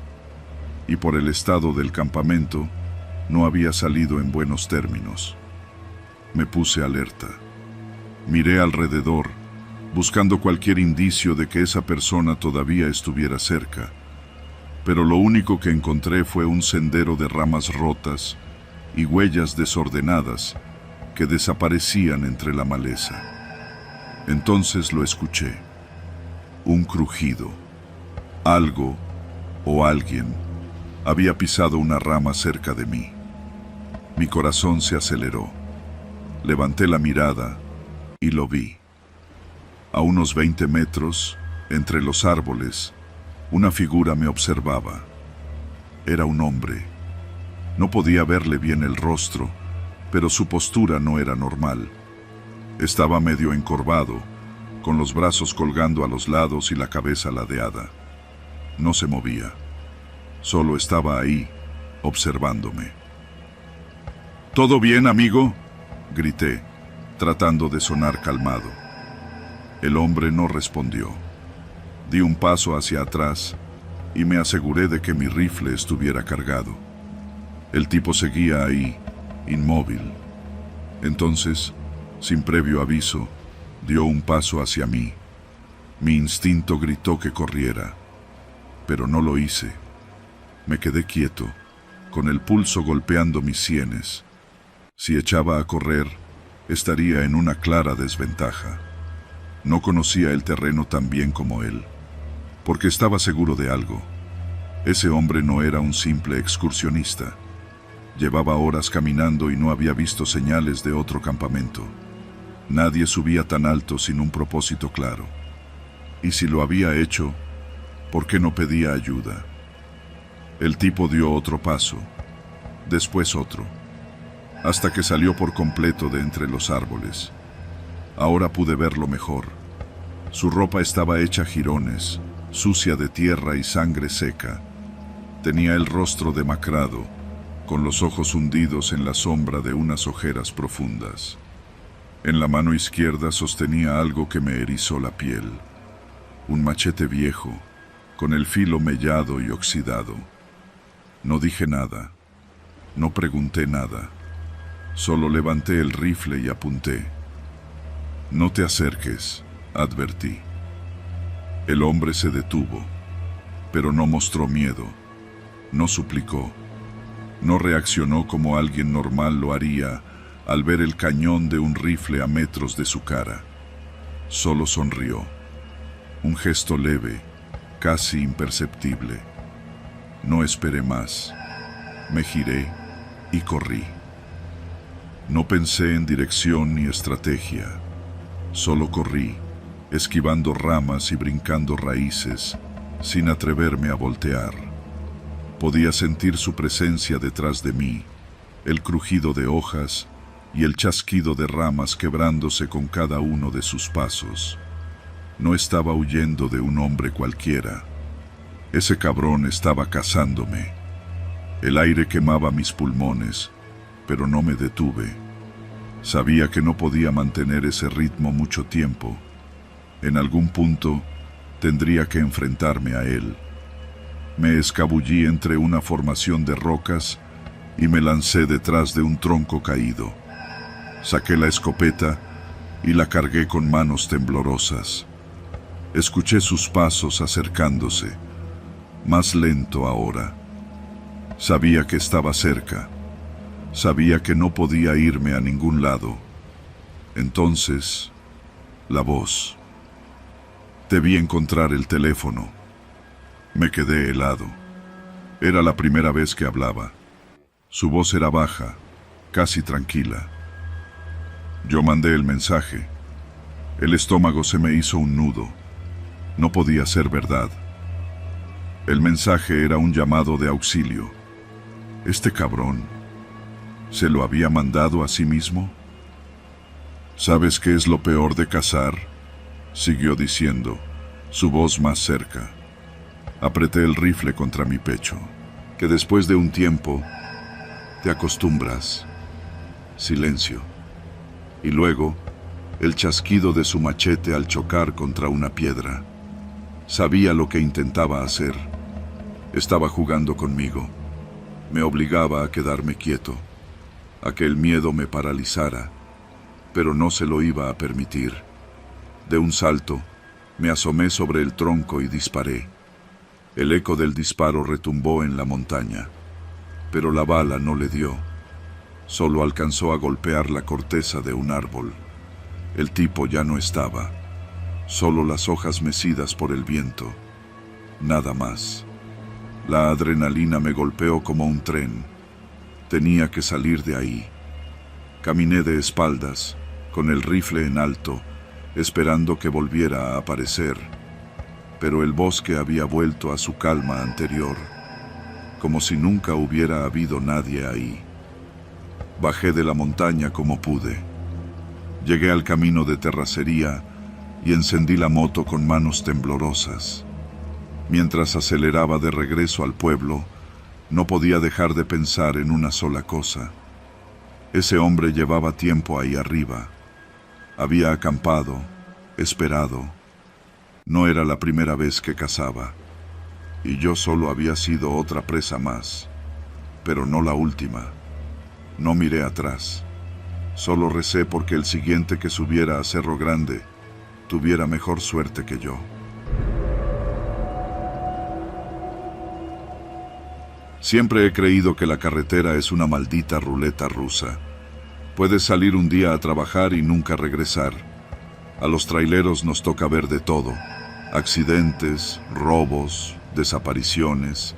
y por el estado del campamento, no había salido en buenos términos. Me puse alerta. Miré alrededor, buscando cualquier indicio de que esa persona todavía estuviera cerca, pero lo único que encontré fue un sendero de ramas rotas y huellas desordenadas que desaparecían entre la maleza. Entonces lo escuché. Un crujido. Algo o alguien había pisado una rama cerca de mí. Mi corazón se aceleró. Levanté la mirada y lo vi. A unos 20 metros, entre los árboles, una figura me observaba. Era un hombre. No podía verle bien el rostro, pero su postura no era normal. Estaba medio encorvado, con los brazos colgando a los lados y la cabeza ladeada. No se movía. Solo estaba ahí, observándome. ¿Todo bien, amigo?, grité, tratando de sonar calmado. El hombre no respondió. Di un paso hacia atrás y me aseguré de que mi rifle estuviera cargado. El tipo seguía ahí, inmóvil. Entonces, sin previo aviso, dio un paso hacia mí. Mi instinto gritó que corriera, pero no lo hice. Me quedé quieto, con el pulso golpeando mis sienes. Si echaba a correr, estaría en una clara desventaja. No conocía el terreno tan bien como él, porque estaba seguro de algo. Ese hombre no era un simple excursionista. Llevaba horas caminando y no había visto señales de otro campamento. Nadie subía tan alto sin un propósito claro. Y si lo había hecho, ¿por qué no pedía ayuda? El tipo dio otro paso, después otro, hasta que salió por completo de entre los árboles. Ahora pude verlo mejor. Su ropa estaba hecha jirones, sucia de tierra y sangre seca. Tenía el rostro demacrado, con los ojos hundidos en la sombra de unas ojeras profundas. En la mano izquierda sostenía algo que me erizó la piel. Un machete viejo, con el filo mellado y oxidado. No dije nada. No pregunté nada. Solo levanté el rifle y apunté. «No te acerques», advertí. El hombre se detuvo, pero no mostró miedo. No suplicó. No reaccionó como alguien normal lo haría al ver el cañón de un rifle a metros de su cara. Solo sonrió. Un gesto leve, casi imperceptible. No esperé más. Me giré y corrí. No pensé en dirección ni estrategia. Solo corrí, esquivando ramas y brincando raíces, sin atreverme a voltear. Podía sentir su presencia detrás de mí, el crujido de hojas y el chasquido de ramas quebrándose con cada uno de sus pasos. No estaba huyendo de un hombre cualquiera. Ese cabrón estaba cazándome. El aire quemaba mis pulmones, pero no me detuve. Sabía que no podía mantener ese ritmo mucho tiempo. En algún punto tendría que enfrentarme a él. Me escabullí entre una formación de rocas y me lancé detrás de un tronco caído. Saqué la escopeta y la cargué con manos temblorosas. Escuché sus pasos acercándose, más lento ahora. Sabía que estaba cerca. Sabía que no podía irme a ningún lado. Entonces, la voz. Debí encontrar el teléfono. Me quedé helado. Era la primera vez que hablaba. Su voz era baja, casi tranquila. Yo mandé el mensaje. El estómago se me hizo un nudo. No podía ser verdad. El mensaje era un llamado de auxilio. Este cabrón, ¿se lo había mandado a sí mismo? ¿Sabes qué es lo peor de cazar?, siguió diciendo, su voz más cerca. Apreté el rifle contra mi pecho. Que después de un tiempo te acostumbras. Silencio. Y luego, el chasquido de su machete al chocar contra una piedra. Sabía lo que intentaba hacer. Estaba jugando conmigo. Me obligaba a quedarme quieto, a que el miedo me paralizara, pero no se lo iba a permitir. De un salto, me asomé sobre el tronco y disparé. El eco del disparo retumbó en la montaña, pero la bala no le dio. Solo alcanzó a golpear la corteza de un árbol. El tipo ya no estaba, solo las hojas mecidas por el viento. Nada más. La adrenalina me golpeó como un tren. Tenía que salir de ahí. Caminé de espaldas, con el rifle en alto, esperando que volviera a aparecer. Pero el bosque había vuelto a su calma anterior, como si nunca hubiera habido nadie ahí. Bajé de la montaña como pude. Llegué al camino de terracería y encendí la moto con manos temblorosas. Mientras aceleraba de regreso al pueblo, no podía dejar de pensar en una sola cosa. Ese hombre llevaba tiempo ahí arriba. Había acampado, esperado. No era la primera vez que cazaba. Y yo solo había sido otra presa más. Pero no la última. No miré atrás. Solo recé porque el siguiente que subiera a Cerro Grande tuviera mejor suerte que yo. Siempre he creído que la carretera es una maldita ruleta rusa. Puedes salir un día a trabajar y nunca regresar. A los traileros nos toca ver de todo. Accidentes, robos, desapariciones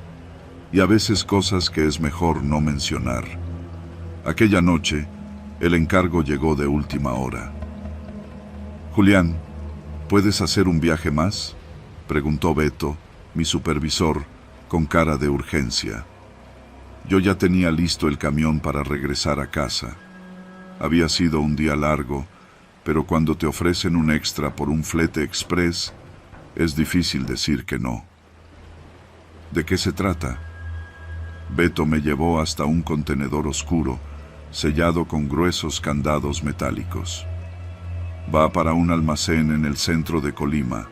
y a veces cosas que es mejor no mencionar. Aquella noche, el encargo llegó de última hora. Julián, ¿puedes hacer un viaje más?, preguntó Beto, mi supervisor, con cara de urgencia. Yo ya tenía listo el camión para regresar a casa. Había sido un día largo, pero cuando te ofrecen un extra por un flete express, es difícil decir que no. ¿De qué se trata? Beto me llevó hasta un contenedor oscuro, sellado con gruesos candados metálicos. Va para un almacén en el centro de Colima.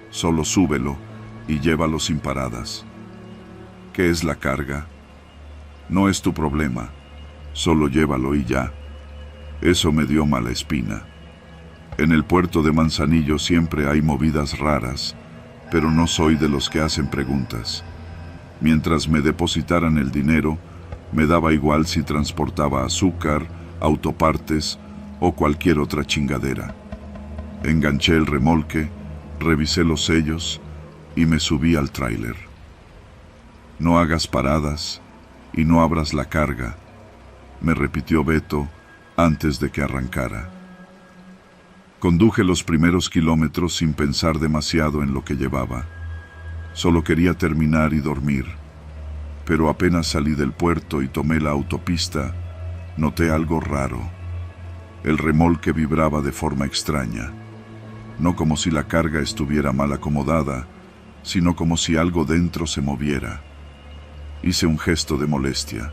Solo súbelo y llévalo sin paradas. ¿Qué es la carga? No es tu problema. Solo llévalo y ya. Eso me dio mala espina. En el puerto de Manzanillo siempre hay movidas raras, pero no soy de los que hacen preguntas. Mientras me depositaran el dinero, me daba igual si transportaba azúcar, autopartes o cualquier otra chingadera. Enganché el remolque, revisé los sellos y me subí al tráiler. No hagas paradas y no abras la carga, me repitió Beto antes de que arrancara. Conduje los primeros kilómetros sin pensar demasiado en lo que llevaba. Solo quería terminar y dormir. Pero apenas salí del puerto y tomé la autopista, noté algo raro. El remolque vibraba de forma extraña. No como si la carga estuviera mal acomodada, sino como si algo dentro se moviera. Hice un gesto de molestia.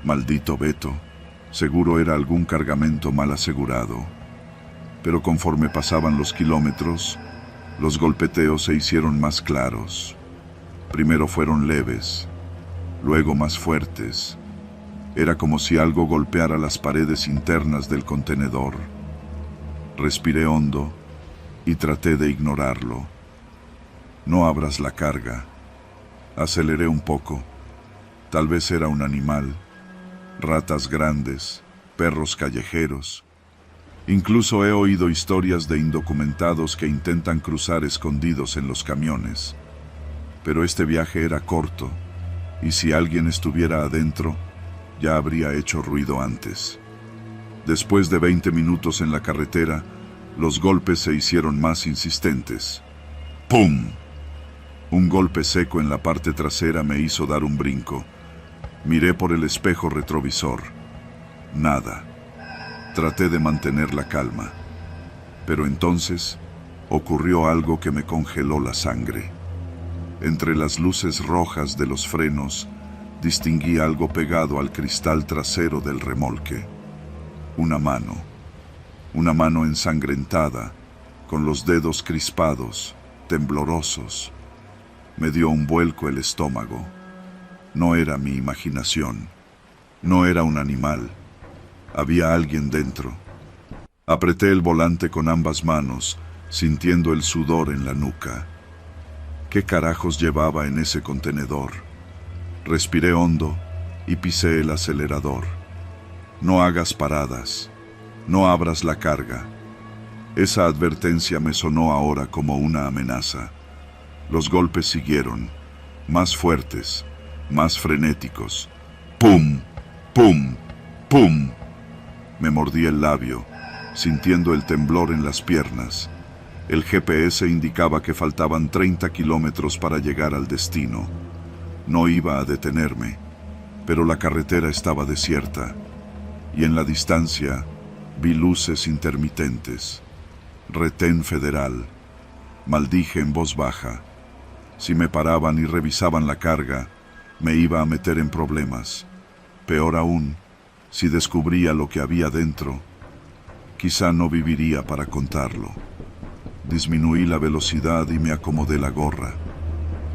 Maldito Beto, seguro era algún cargamento mal asegurado. Pero conforme pasaban los kilómetros, los golpeteos se hicieron más claros. Primero fueron leves, luego más fuertes. Era como si algo golpeara las paredes internas del contenedor. Respiré hondo y traté de ignorarlo. No abras la carga. Aceleré un poco. Tal vez era un animal. Ratas grandes, perros callejeros. Incluso he oído historias de indocumentados que intentan cruzar escondidos en los camiones. Pero este viaje era corto, y si alguien estuviera adentro, ya habría hecho ruido antes. Después de 20 minutos en la carretera, los golpes se hicieron más insistentes. ¡Pum! Un golpe seco en la parte trasera me hizo dar un brinco. Miré por el espejo retrovisor. Nada. Traté de mantener la calma. Pero entonces ocurrió algo que me congeló la sangre. Entre las luces rojas de los frenos, distinguí algo pegado al cristal trasero del remolque. Una mano ensangrentada, con los dedos crispados, temblorosos. Me dio un vuelco el estómago. No era mi imaginación. No era un animal. Había alguien dentro. Apreté el volante con ambas manos, sintiendo el sudor en la nuca. ¿Qué carajos llevaba en ese contenedor? Respiré hondo y pisé el acelerador. No hagas paradas. No abras la carga. Esa advertencia me sonó ahora como una amenaza. Los golpes siguieron, más fuertes, más frenéticos. ¡Pum! ¡Pum! ¡Pum! Me mordí el labio, sintiendo el temblor en las piernas. El GPS indicaba que faltaban 30 kilómetros para llegar al destino. No iba a detenerme, pero la carretera estaba desierta, y en la distancia vi luces intermitentes. Retén federal. Maldije en voz baja. Si me paraban y revisaban la carga, me iba a meter en problemas. Peor aún, si descubría lo que había dentro, quizá no viviría para contarlo. Disminuí la velocidad y me acomodé la gorra.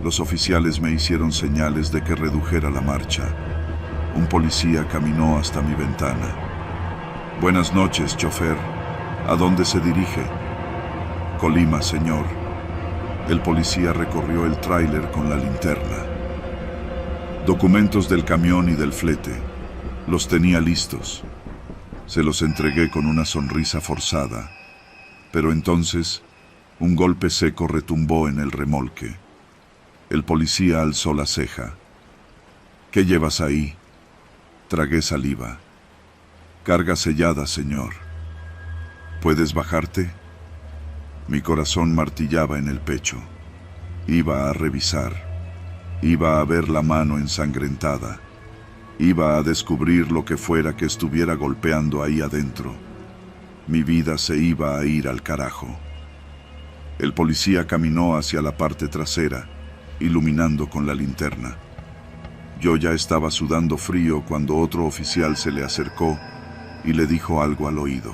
Los oficiales me hicieron señales de que redujera la marcha. Un policía caminó hasta mi ventana. Buenas noches, chofer. ¿A dónde se dirige? Colima, señor. El policía recorrió el tráiler con la linterna. Documentos del camión y del flete. Los tenía listos. Se los entregué con una sonrisa forzada. Pero entonces, un golpe seco retumbó en el remolque. El policía alzó la ceja. ¿Qué llevas ahí? Tragué saliva. Carga sellada, señor. ¿Puedes bajarte? Mi corazón martillaba en el pecho. Iba a revisar. Iba a ver la mano ensangrentada. Iba a descubrir lo que fuera que estuviera golpeando ahí adentro. Mi vida se iba a ir al carajo. El policía caminó hacia la parte trasera, iluminando con la linterna. Yo ya estaba sudando frío cuando otro oficial se le acercó y le dijo algo al oído.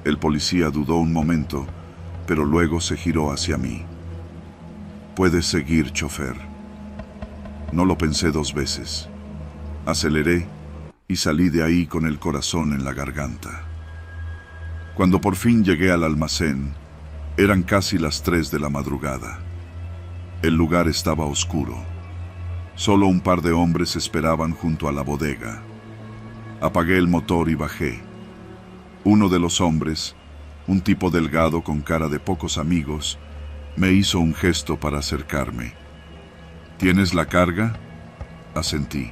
El policía dudó un momento, pero luego se giró hacia mí. Puedes seguir, chofer. No lo pensé 2 veces. Aceleré y salí de ahí con el corazón en la garganta. Cuando por fin llegué al almacén, eran casi las 3 de la madrugada. El lugar estaba oscuro. Solo un par de hombres esperaban junto a la bodega. Apagué el motor y bajé. Uno de los hombres, un tipo delgado con cara de pocos amigos, me hizo un gesto para acercarme. ¿Tienes la carga? Asentí.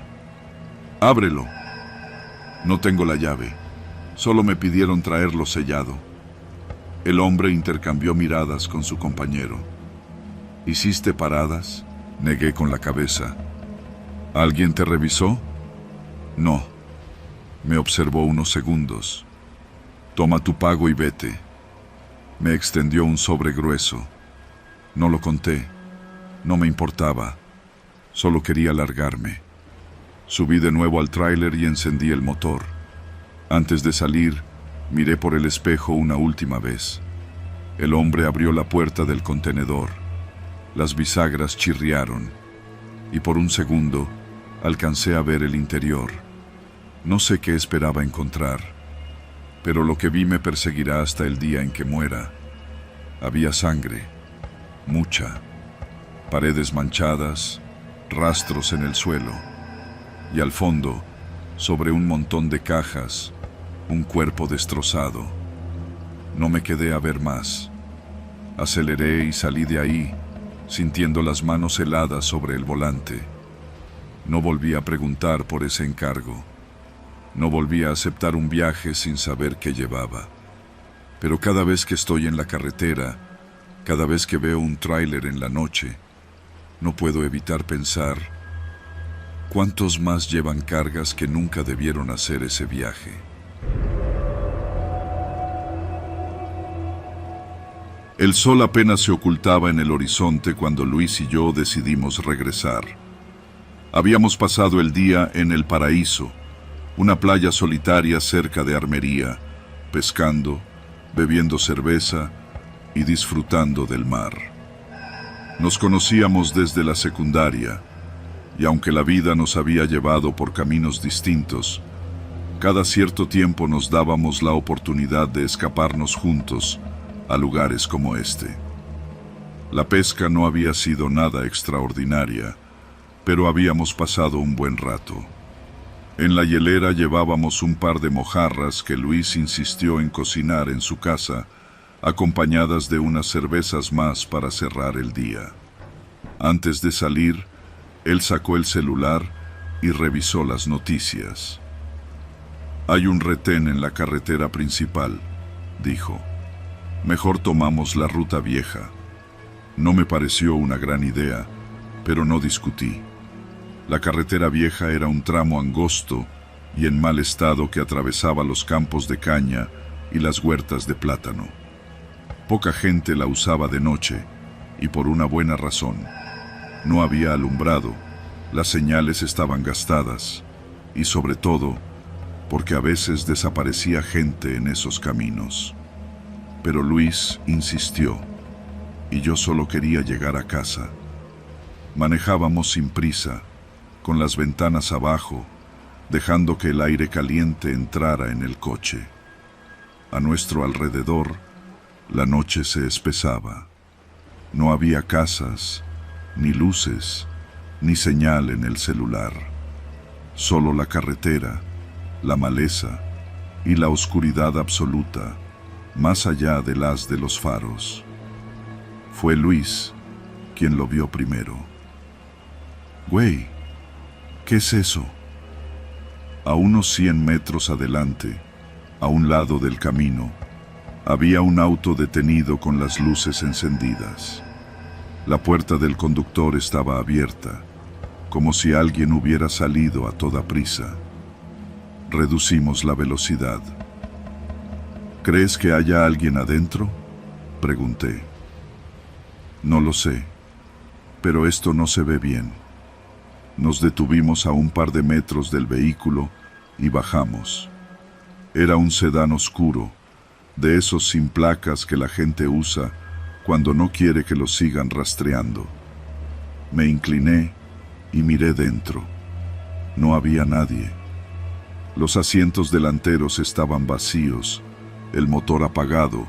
Ábrelo. No tengo la llave. Solo me pidieron traerlo sellado. El hombre intercambió miradas con su compañero. ¿Hiciste paradas? Negué con la cabeza. ¿Alguien te revisó? No. Me observó unos segundos. Toma tu pago y vete. Me extendió un sobre grueso. No lo conté. No me importaba. Solo quería largarme. Subí de nuevo al tráiler y encendí el motor. Antes de salir, Miré por el espejo una última vez. El hombre abrió la puerta del contenedor. Las bisagras chirriaron y por un segundo alcancé a ver el interior. No sé qué esperaba encontrar, pero lo que vi me perseguirá hasta el día en que muera. Había sangre, mucha, paredes manchadas, rastros en el suelo, y al fondo, sobre un montón de cajas, un cuerpo destrozado. No me quedé a ver más. Aceleré y salí de ahí, sintiendo las manos heladas sobre el volante. No volví a preguntar por ese encargo. No volví a aceptar un viaje sin saber qué llevaba. Pero cada vez que estoy en la carretera, cada vez que veo un tráiler en la noche, no puedo evitar pensar: ¿cuántos más llevan cargas que nunca debieron hacer ese viaje? El sol apenas se ocultaba en el horizonte cuando Luis y yo decidimos regresar. Habíamos pasado el día en El Paraíso, una playa solitaria cerca de Armería, pescando, bebiendo cerveza y disfrutando del mar. Nos conocíamos desde la secundaria, y aunque la vida nos había llevado por caminos distintos, cada cierto tiempo nos dábamos la oportunidad de escaparnos juntos a lugares como este. La pesca no había sido nada extraordinaria, pero habíamos pasado un buen rato. En la hielera llevábamos un par de mojarras que Luis insistió en cocinar en su casa, acompañadas de unas cervezas más para cerrar el día. Antes de salir, él sacó el celular y revisó las noticias. «Hay un retén en la carretera principal», dijo. «Mejor tomamos la ruta vieja». No me pareció una gran idea, pero no discutí. La carretera vieja era un tramo angosto y en mal estado que atravesaba los campos de caña y las huertas de plátano. Poca gente la usaba de noche, y por una buena razón. No había alumbrado, las señales estaban gastadas, y sobre todo, porque a veces desaparecía gente en esos caminos. Pero Luis insistió, y yo solo quería llegar a casa. Manejábamos sin prisa, con las ventanas abajo, dejando que el aire caliente entrara en el coche. A nuestro alrededor, la noche se espesaba. No había casas, ni luces, ni señal en el celular. Solo la carretera, la maleza y la oscuridad absoluta, más allá del haz de los faros. Fue Luis quien lo vio primero. «Güey, ¿qué es eso?» A unos 100 metros adelante, a un lado del camino, había un auto detenido con las luces encendidas. La puerta del conductor estaba abierta, como si alguien hubiera salido a toda prisa. Reducimos la velocidad. «¿Crees que haya alguien adentro?», pregunté. «No lo sé, pero esto no se ve bien». Nos detuvimos a un par de metros del vehículo y bajamos. Era un sedán oscuro, de esos sin placas que la gente usa cuando no quiere que lo sigan rastreando. Me incliné y miré dentro. No había nadie. Los asientos delanteros estaban vacíos, el motor apagado,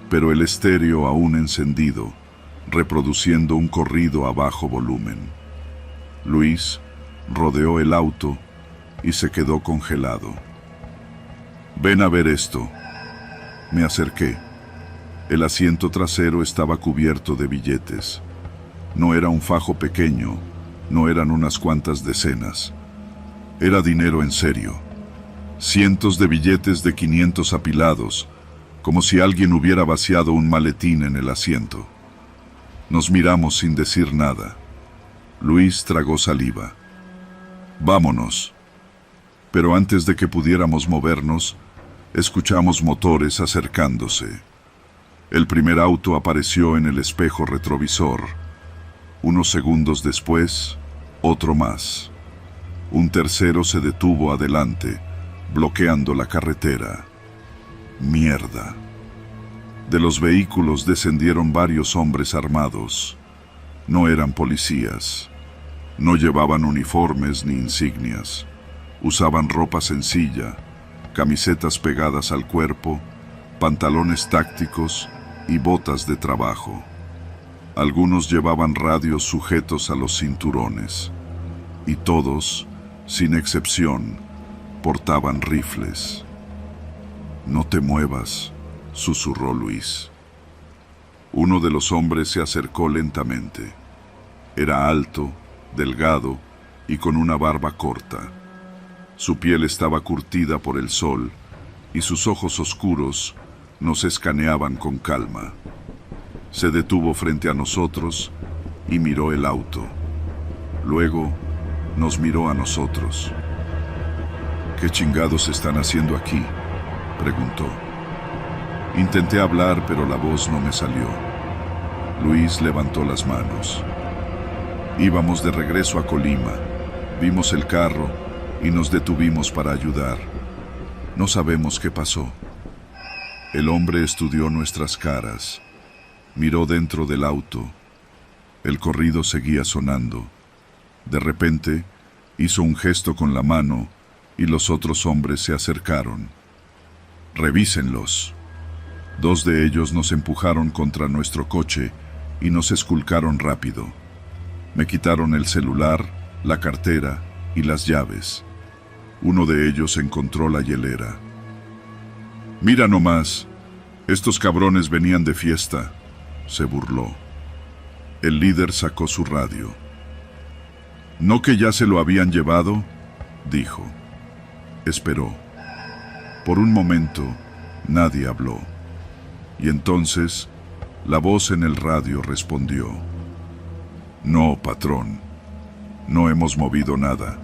pero el estéreo aún encendido, reproduciendo un corrido a bajo volumen. Luis rodeó el auto y se quedó congelado. «Ven a ver esto». Me acerqué. El asiento trasero estaba cubierto de billetes. No era un fajo pequeño, no eran unas cuantas decenas. Era dinero en serio. Cientos de billetes de 500 apilados, como si alguien hubiera vaciado un maletín en el asiento. Nos miramos sin decir nada. Luis tragó saliva. «Vámonos». Pero antes de que pudiéramos movernos, escuchamos motores acercándose. El primer auto apareció en el espejo retrovisor. Unos segundos después, otro más. Un tercero se detuvo adelante, bloqueando la carretera. Mierda. De los vehículos descendieron varios hombres armados. No eran policías. No llevaban uniformes ni insignias. Usaban ropa sencilla, camisetas pegadas al cuerpo, pantalones tácticos y botas de trabajo. Algunos llevaban radios sujetos a los cinturones. Y todos, sin excepción, portaban rifles. «No te muevas», susurró Luis. Uno de los hombres se acercó lentamente. Era alto, delgado y con una barba corta. Su piel estaba curtida por el sol y sus ojos oscuros nos escaneaban con calma. Se detuvo frente a nosotros y miró el auto. Luego nos miró a nosotros. «¿Qué chingados están haciendo aquí?», preguntó. Intenté hablar, pero la voz no me salió. Luis levantó las manos. Íbamos de regreso a Colima. Vimos el carro y nos detuvimos para ayudar. No sabemos qué pasó. El hombre estudió nuestras caras. Miró dentro del auto. El corrido seguía sonando. De repente, hizo un gesto con la mano y los otros hombres se acercaron. «Revísenlos». Dos de ellos nos empujaron contra nuestro coche y nos esculcaron rápido. Me quitaron el celular, la cartera y las llaves. Uno de ellos encontró la hielera. «Mira nomás, estos cabrones venían de fiesta», se burló. El líder sacó su radio. «¿No que ya se lo habían llevado?», dijo. Esperó. Por un momento, nadie habló. Y entonces, la voz en el radio respondió: «No, patrón, no hemos movido nada».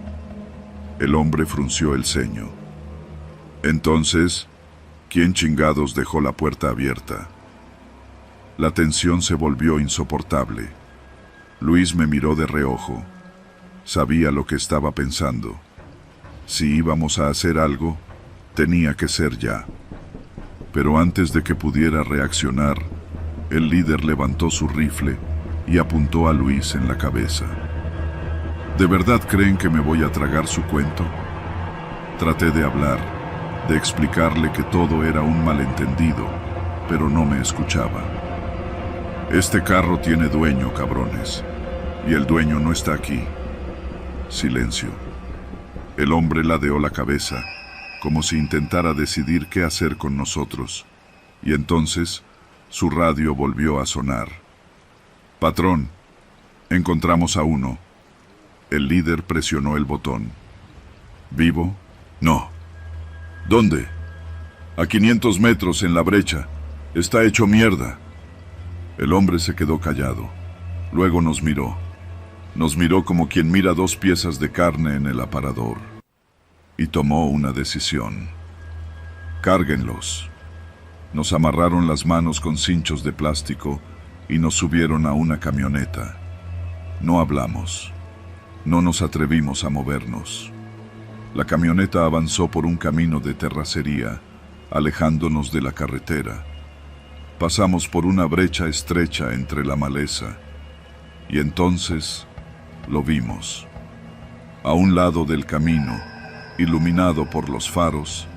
El hombre frunció el ceño. Entonces, ¿quién chingados dejó la puerta abierta? La tensión se volvió insoportable. Luis me miró de reojo. Sabía lo que estaba pensando. Si íbamos a hacer algo, tenía que ser ya. Pero antes de que pudiera reaccionar, el líder levantó su rifle y apuntó a Luis en la cabeza. ¿De verdad creen que me voy a tragar su cuento? Traté de hablar, de explicarle que todo era un malentendido, pero no me escuchaba. «Este carro tiene dueño, cabrones, y el dueño no está aquí». Silencio. El hombre ladeó la cabeza, como si intentara decidir qué hacer con nosotros, y entonces su radio volvió a sonar. «Patrón, encontramos a uno». El líder presionó el botón. «¿Vivo?» «No». «¿Dónde?» «A 500 metros en la brecha. Está hecho mierda». El hombre se quedó callado. Luego nos miró. Nos miró como quien mira dos piezas de carne en el aparador. Y tomó una decisión. «Cárguenlos». Nos amarraron las manos con cinchos de plástico y nos subieron a una camioneta. No hablamos. No nos atrevimos a movernos. La camioneta avanzó por un camino de terracería, alejándonos de la carretera. Pasamos por una brecha estrecha entre la maleza, y entonces lo vimos. A un lado del camino, iluminado por los faros,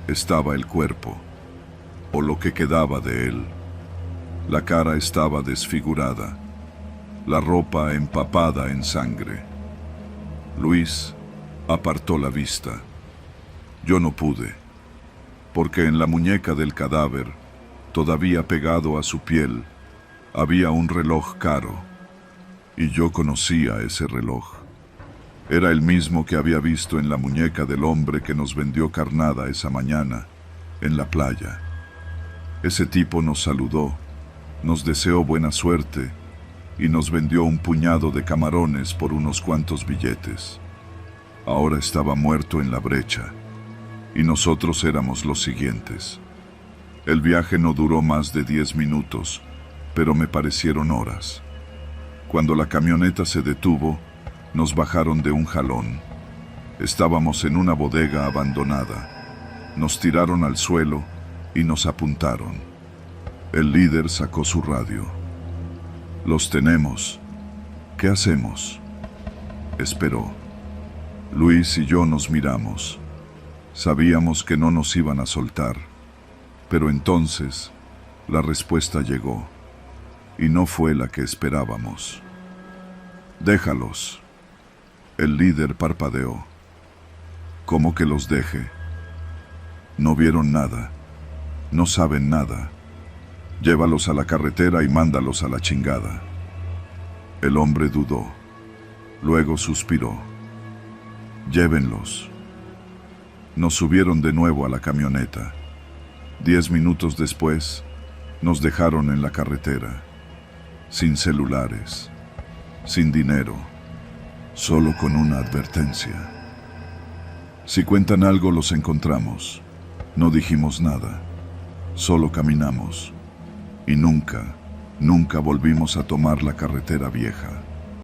estaba el cuerpo, o lo que quedaba de él. La cara estaba desfigurada, la ropa empapada en sangre. Luis apartó la vista. Yo no pude, porque en la muñeca del cadáver, todavía pegado a su piel, había un reloj caro, y yo conocía ese reloj. Era el mismo que había visto en la muñeca del hombre que nos vendió carnada esa mañana, en la playa. Ese tipo nos saludó, nos deseó buena suerte y nos vendió un puñado de camarones por unos cuantos billetes. Ahora estaba muerto en la brecha, y nosotros éramos los siguientes. El viaje no duró más de 10 minutos, pero me parecieron horas. Cuando la camioneta se detuvo, nos bajaron de un jalón. Estábamos en una bodega abandonada. Nos tiraron al suelo y nos apuntaron. El líder sacó su radio. «Los tenemos. ¿Qué hacemos?», esperó. Luis y yo nos miramos. Sabíamos que no nos iban a soltar, pero entonces la respuesta llegó, y no fue la que esperábamos. «Déjalos». El líder parpadeó. «¿Cómo que los deje? No vieron nada, no saben nada. Llévalos a la carretera y mándalos a la chingada». El hombre dudó, luego suspiró. «Llévenlos». Nos subieron de nuevo a la camioneta. 10 minutos después, nos dejaron en la carretera, sin celulares, sin dinero, solo con una advertencia. «Si cuentan algo, los encontramos». No dijimos nada, solo caminamos, y nunca volvimos a tomar la carretera vieja.